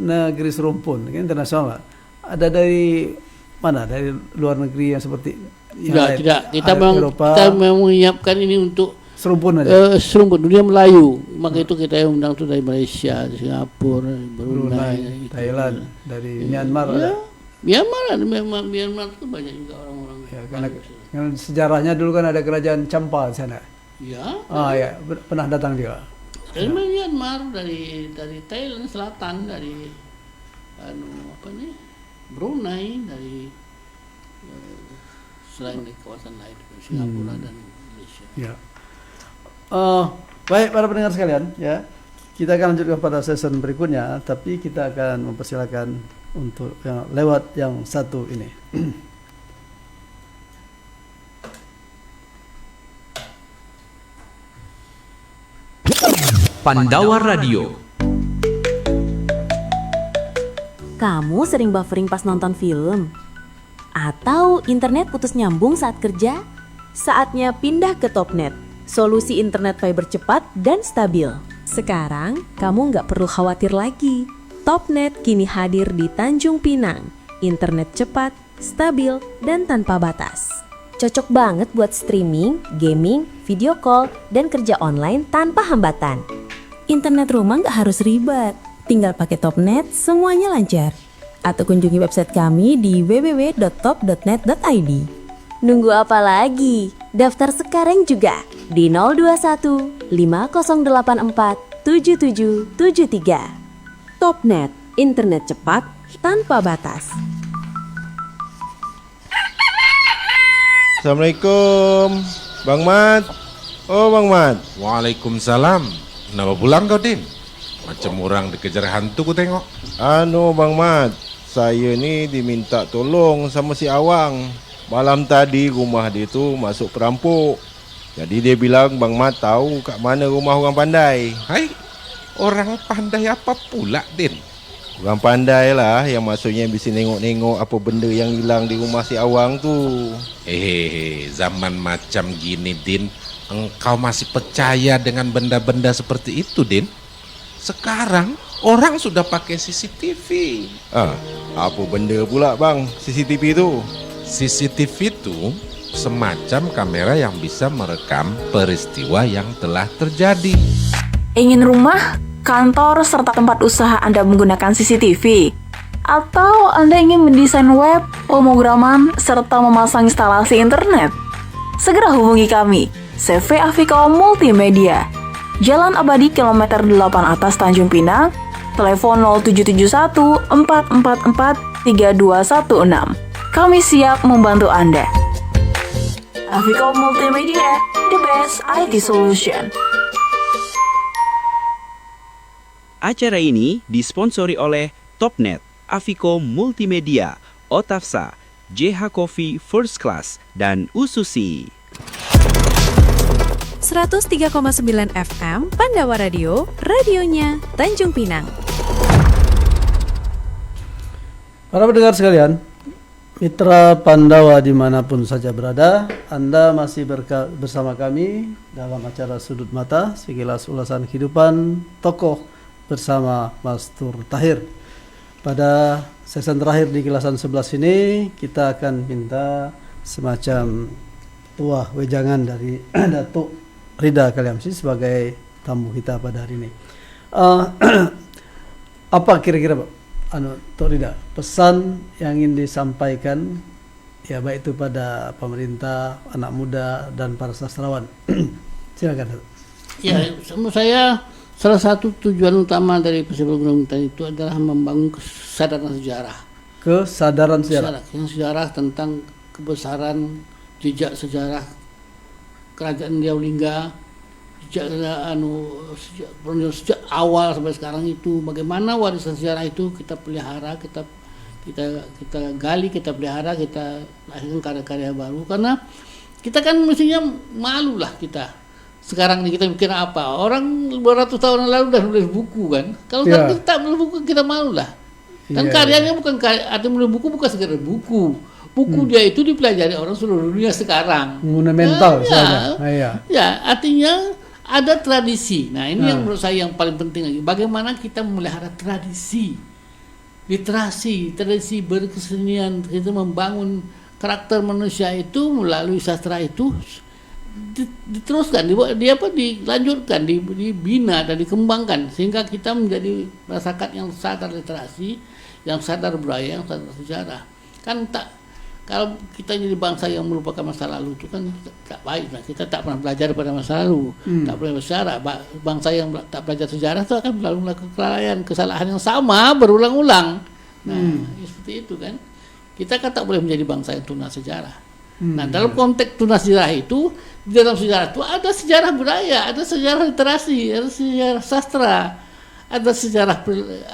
negeri serumpun, kan internasional, ada dari mana? Dari luar negeri yang seperti tidak. Kita memang menyiapkan ini untuk serumpun aja. Serumpun dunia Melayu. Maka itu kita yang undang tuh dari Malaysia, Singapura, Brunei, Thailand, dari Myanmar ada. Myanmar itu banyak juga orang-orang. Ya, karena sejarahnya dulu kan ada kerajaan Champa di sana. Ya. Pernah datang juga. Dari Myanmar, dari Thailand Selatan, dari Brunei, dari selain di kawasan lain, Singapura dan Malaysia. Ya. Baik para pendengar sekalian, ya. Kita akan lanjutkan pada season berikutnya, tapi kita akan mempersilakan untuk lewat yang satu ini. Pandawa Radio. Kamu sering buffering pas nonton film? Atau internet putus nyambung saat kerja? Saatnya pindah ke Topnet, solusi internet fiber cepat dan stabil. Sekarang, kamu nggak perlu khawatir lagi. Topnet kini hadir di Tanjung Pinang. Internet cepat, stabil, dan tanpa batas. Cocok banget buat streaming, gaming, video call, dan kerja online tanpa hambatan. Internet rumah nggak harus ribet. Tinggal pakai Topnet, semuanya lancar. Atau kunjungi website kami di www.top.net.id. Nunggu apa lagi? Daftar sekarang juga di 021 5084 7773. Topnet, internet cepat tanpa batas. Assalamualaikum, Bang Mat. Oh, Bang Mat. Waalaikumsalam. Kenapa pulang kau, Din? Macam orang dikejar hantu ku tengok. Bang Mat, saya ni diminta tolong sama si Awang. Malam tadi rumah dia tu masuk perampok. Jadi dia bilang Bang Mat tahu kat mana rumah orang pandai. Hai, orang pandai apa pula, Din? Orang pandai lah yang maksudnya bisa nengok-nengok apa benda yang hilang di rumah si Awang tu. Zaman macam gini, Din, engkau masih percaya dengan benda-benda seperti itu, Din? Sekarang orang sudah pakai CCTV. Apa benda pula bang CCTV tu? CCTV itu semacam kamera yang bisa merekam peristiwa yang telah terjadi. Ingin rumah, kantor, serta tempat usaha Anda menggunakan CCTV? Atau Anda ingin mendesain web, pemrograman, serta memasang instalasi internet? Segera hubungi kami, CV Afiko Multimedia, Jalan Abadi Kilometer 8 atas Tanjung Pinang, telepon 0771 444 3216. Kami siap membantu Anda. Afiko Multimedia, the best IT solution. Acara ini disponsori oleh Topnet, Afiko Multimedia, Otafsa, JH Coffee First Class, dan Ususi. 103,9 FM Pandawa Radio, radionya Tanjung Pinang. Para pendengar sekalian, mitra Pandawa dimanapun saja berada, Anda masih bersama kami dalam acara Sudut Mata, sekilas ulasan kehidupan tokoh bersama Mas Tur Tahir. Pada season terakhir di kilasan 11 ini, kita akan minta semacam tuah wejangan dari Datuk Rida Kaliamsi sebagai tamu kita pada hari ini. Apa kira-kira Pak Tok Rida, pesan yang ingin disampaikan ya baik itu pada pemerintah, anak muda dan para sastrawan? Silakan. Ya, menurut saya salah satu tujuan utama dari Festival Gunung Tani itu adalah membangun kesadaran sejarah. Kesadaran sejarah. Sejarah tentang kebesaran jejak sejarah Kerajaan Riau Lingga, sejak awal sampai sekarang itu, bagaimana warisan sejarah itu kita pelihara, kita gali, kita pelihara, kita lahirkan karya-karya baru. Karena kita kan mestinya malu lah kita. Sekarang ini kita mikir apa? Orang 200 tahun yang lalu udah nulis buku kan. Kalau kita tak nulis buku, kita malu lah. Dan karyanya bukan ada nulis buku bukan sekedar buku. Buku dia itu dipelajari orang seluruh dunia sekarang. Monumental misalnya. Ya, artinya ada tradisi. Nah, ini yang menurut saya yang paling penting lagi. Bagaimana kita memelihara tradisi, literasi, tradisi berkesenian, kita membangun karakter manusia itu melalui sastra itu diteruskan, dilanjutkan, dibina dan dikembangkan sehingga kita menjadi masyarakat yang sadar literasi, yang sadar budaya, yang sadar sejarah. Kan kalau kita jadi bangsa yang melupakan masa lalu itu kan tak baik. Nah, kita tak pernah belajar pada masa lalu, tak pernah bersejarah. Bangsa yang tak belajar sejarah itu akan selalu melakukan kelalaian, kesalahan yang sama berulang-ulang. Nah, seperti itu kan. Kita kan tak boleh menjadi bangsa yang tunas sejarah. Nah, dalam konteks tunas sejarah itu, di dalam sejarah itu ada sejarah budaya, ada sejarah literasi, ada sejarah sastra, ada sejarah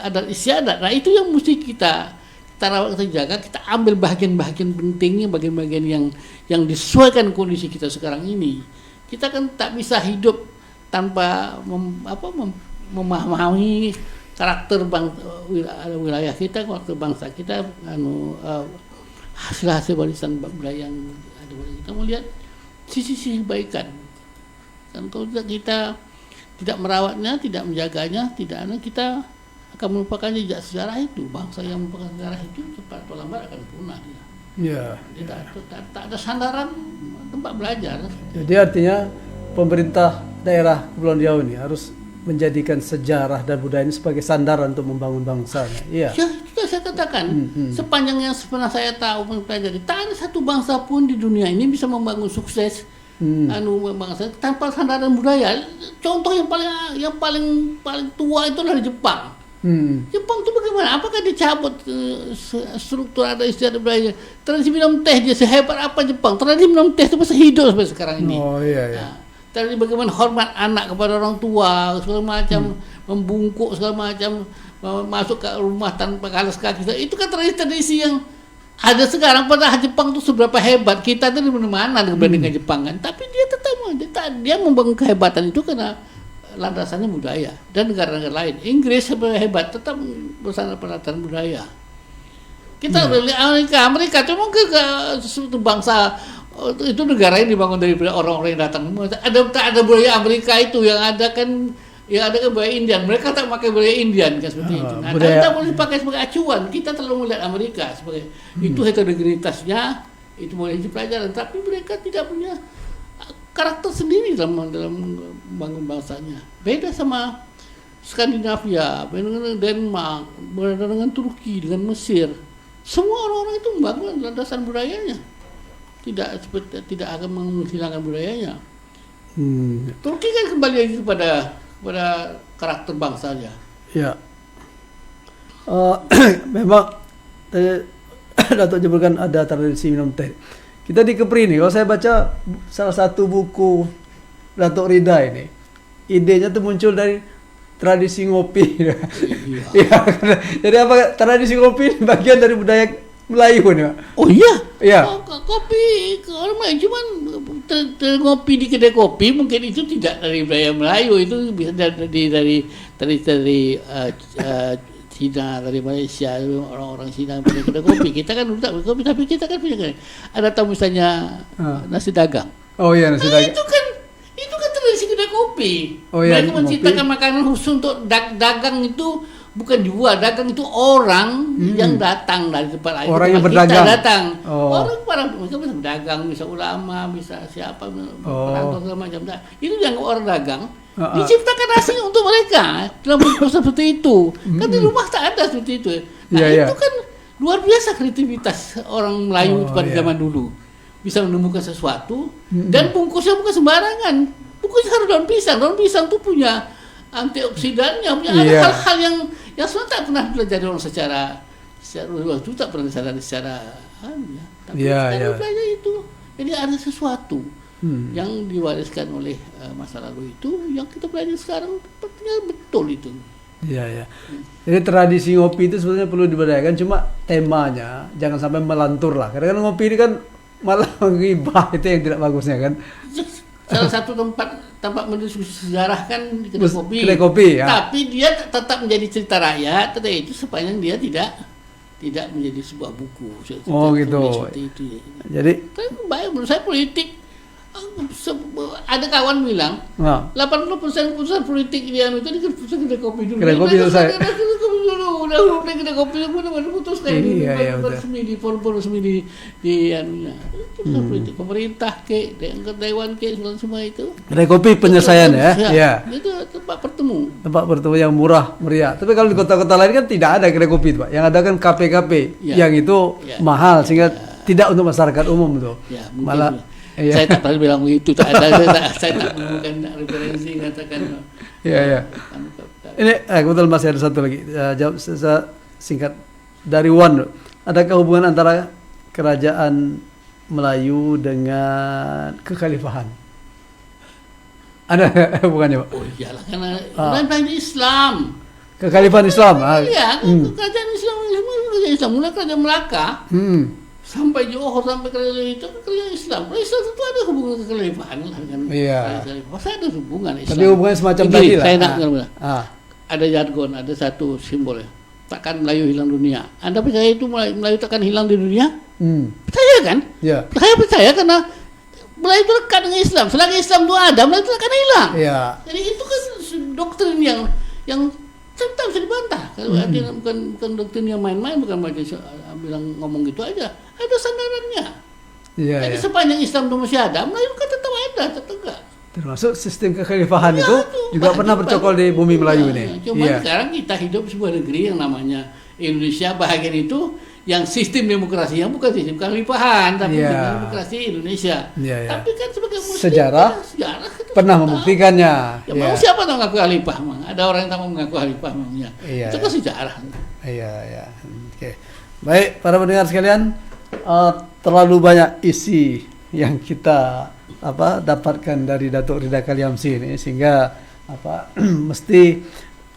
adat istiadat. Nah, itu yang mesti kita rawat, kita jaga, kita ambil bagian-bagian pentingnya, bagian-bagian yang disesuaikan kondisi kita sekarang ini. Kita kan tak bisa hidup tanpa memahami karakter wilayah kita, karakter bangsa kita, hasil-hasil warisan budaya yang ada. Kita melihat sisi-sisi kebaikan. Dan kalau kita tidak merawatnya, tidak menjaganya, kita akan melupakan jejak sejarah itu. Bangsa yang melupakan sejarah itu cepat atau lambat akan punah. Tak ada sandaran tempat belajar. Jadi artinya pemerintah daerah Kepulauan Riau ini harus menjadikan sejarah dan budaya ini sebagai sandaran untuk membangun bangsanya. Iya. Ya, itu saya katakan. Sepanjang yang pernah saya tahu mempelajari, tak ada satu bangsa pun di dunia ini bisa membangun sukses bangsa tanpa sandaran budaya. Contoh yang paling tua itu adalah Jepang. Jepang itu bagaimana? Apakah dicabut struktur ada istiadat budaya? Tradisi minum teh dia sehebat apa Jepang? Tradisi minum teh itu masih hidup sampai sekarang ini. Nah, tradisi bagaimana hormat anak kepada orang tua, segala macam, membungkuk segala macam, masuk ke rumah tanpa alas kaki. Itu kan tradisi yang ada sekarang. Padahal Jepang itu seberapa hebat, kita itu di mana dibandingkan Jepang kan? Tapi dia tetap dia membangun kehebatan itu karena landasannya budaya. Dan negara-negara lain, Inggris sebenarnya hebat, tetap bersandar peralatan budaya. Kita lihat Amerika itu mungkin suatu bangsa itu negara yang dibangun dari orang-orang yang datang. Ada budaya Amerika itu yang ada kan budaya Indian. Mereka tak pakai budaya Indian kan seperti itu. Nah, kita boleh pakai sebagai acuan. Kita terlalu melihat Amerika sebagai itu heterogenitasnya, itu boleh dipelajari, tapi mereka tidak punya karakter sendiri dalam membangun bangsanya. Beda sama Skandinavia, beda dengan Denmark, beda dengan Turki, dengan Mesir. Semua orang-orang itu membangun landasan budayanya. Tidak akan menghilangkan budayanya. Turki kan kembali lagi kepada karakter bangsanya. Ya. Memang Datuk Jebulkan ada tradisi minum teh. Kita di Kepri nih, kalau saya baca salah satu buku Datuk Rida ini, idenya tuh muncul dari tradisi ngopi. Ya, jadi apa tradisi ngopi bagian dari budaya Melayu nih, Pak? Oh iya? Iya. Kopi orang Melayu, cuman ngopi di kedai kopi mungkin itu tidak dari budaya Melayu, itu bisa dari Cina, dari Malaysia, orang-orang Cina punya kedai kopi. Kita kan tidak kopi, tapi kita kan punya. Ada tahu misalnya nasi dagang. Oh iya, nasi dagang. Itu kan tradisi kedai kopi. Oh, iya, mereka menciptakan makanan khusus untuk dagang itu, bukan jual, dagang itu orang yang datang dari tempat lain. Orang yang berdagang. Datang. Orang bisa berdagang, bisa ulama, bisa siapa, perantau segala macam. Itu yang orang dagang. Diciptakan nasinya untuk mereka dalam bentuk seperti itu. Kan di rumah tak ada seperti itu. Nah, itu kan luar biasa kreativitas orang Melayu pada zaman dulu. Bisa menemukan sesuatu dan bungkusnya bukan sembarangan. Bungkusnya harus daun pisang. Daun pisang itu punya antioksidannya, punya ada hal-hal yang sebenarnya tak pernah dipelajari orang secara luas, itu tak pernah disadari secara tapi kita belajar itu. Jadi ada sesuatu. yang diwariskan oleh masa lalu itu yang kita pelajari sekarang sepertinya betul itu. Iya, ya. Jadi tradisi ngopi itu sebenarnya perlu diberdayakan, cuma temanya jangan sampai melantur lah. Karena kan ngopi ini kan malah menghibah, itu yang tidak bagusnya kan. Salah satu tempat mendiskusi sejarah kan di kedai kopi. Ya. Tapi dia tetap menjadi cerita rakyat, tetapi itu sepanjang dia tidak menjadi sebuah buku. Oh gitu. Itu. Jadi baik menurut saya politik. Ada kawan bilang 80% keputusan politik dia itu di kedai kopi dulu. Kedai kopi saya. Udah kedai kopi udah putus kayak gitu. Resmi di forum resmi di anunya. Itu politik pemerintah ke dewan ke semua itu. Kedai kopi penyelesaian ya. Iya. Itu tempat bertemu. Tempat bertemu yang murah meriah. Tapi kalau di kota-kota lain kan tidak ada kedai kopi, Pak. Yang ada kan kafe-kafe yang itu mahal sehingga tidak untuk masyarakat umum tuh. Ya, malah saya tak pernah bilang begitu, saya tak menemukan referensi katakan. Iya. Ini kebetulan masih ada satu lagi. Jawab singkat dari Wan. Adakah hubungan antara kerajaan Melayu dengan kekhalifahan? Ada hubungannya, Pak? Oh iyalah, karena Islam. Kekhalifahan Islam. Iya, kerajaan Islam mulai kerajaan Melaka. Sampai Johor, sampai kerajaan itu kerajaan Islam. Islam itu ada hubungan kekhalifahan kan. Iya. Masa ada hubungan Islam. Tapi hubungan semacam tadi lah. Saya nak ada jargon, ada satu simbol ya. Takkan Melayu hilang dunia. Anda percaya itu Melayu takkan hilang di dunia? Percaya kan? Iya. Saya percaya karena Melayu itu dekat dengan Islam. Selagi Islam itu ada, Melayu itu takkan hilang. Iya. Jadi itu kan doktrin yang tak bisa dibantah. Kalau bukan doktrin yang main-main, bukan bilang ngomong gitu aja. Ada sandarannya. Iya. Jadi sepanjang Islam itu masih ada, Melayu kan tetap ada, tetap tegak. Termasuk sistem kekhalifahan itu juga pernah bercokol di bumi Melayu ini. Cuma sekarang kita hidup sebuah negeri yang namanya Indonesia, bahagian itu yang sistem demokrasinya bukan sistem kekhalifahan, tapi demokrasi Indonesia. Tapi kan sebagai muslim, sejarah pernah membuktikannya. Mau siapa yang mengaku khalifah? Ada orang yang tak mau mengaku khalifah memangnya. Itu kan sejarah. Iya. Oke. Baik, para pendengar sekalian, terlalu banyak isi yang kita dapatkan dari Datuk Rida Kaliamsi ini, sehingga mesti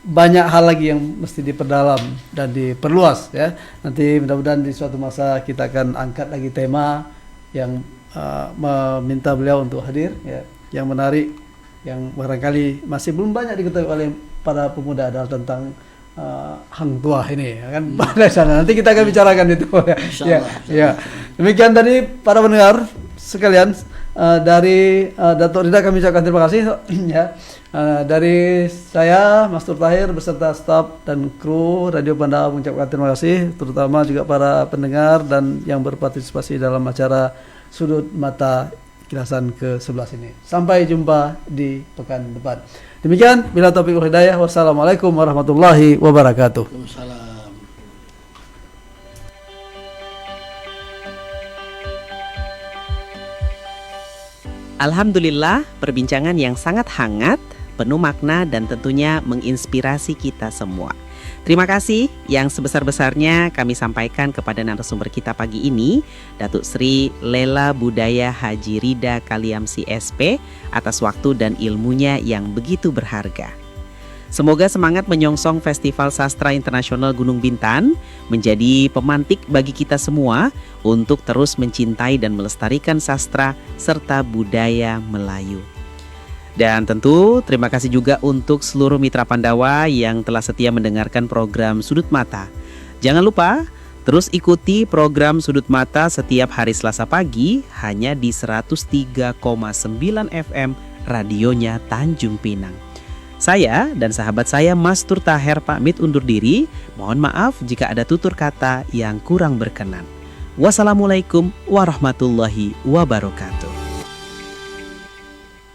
banyak hal lagi yang mesti diperdalam dan diperluas ya. Nanti mudah-mudahan di suatu masa kita akan angkat lagi tema yang meminta beliau untuk hadir ya, yang menarik, yang barangkali masih belum banyak diketahui oleh para pemuda adalah tentang Hang Tuah ini ya kan. Pada sana nanti kita akan bicarakan itu ya. Demikian tadi para pendengar sekalian, dari Datuk Rida kami ucapkan terima kasih ya. Dari saya Mas Tur Tahir beserta staf dan kru Radio Pandawa mengucapkan terima kasih, terutama juga para pendengar dan yang berpartisipasi dalam acara Sudut Mata Kilasan ke-11 ini. Sampai jumpa di pekan depan. Demikian, bila taufiq wal hidayah. Wassalamualaikum warahmatullahi wabarakatuh. Waalaikumsalam. Alhamdulillah, perbincangan yang sangat hangat, penuh makna dan tentunya menginspirasi kita semua. Terima kasih yang sebesar-besarnya kami sampaikan kepada narasumber kita pagi ini, Datuk Sri Lela Budaya Haji Rida Kaliamsi SP, atas waktu dan ilmunya yang begitu berharga. Semoga semangat menyongsong Festival Sastra Internasional Gunung Bintan menjadi pemantik bagi kita semua untuk terus mencintai dan melestarikan sastra serta budaya Melayu. Dan tentu terima kasih juga untuk seluruh mitra Pandawa yang telah setia mendengarkan program Sudut Mata. Jangan lupa terus ikuti program Sudut Mata setiap hari Selasa pagi hanya di 103,9 FM radionya Tanjung Pinang. Saya dan sahabat saya Mas Tur Tahir pamit undur diri. Mohon maaf jika ada tutur kata yang kurang berkenan. Wassalamualaikum warahmatullahi wabarakatuh.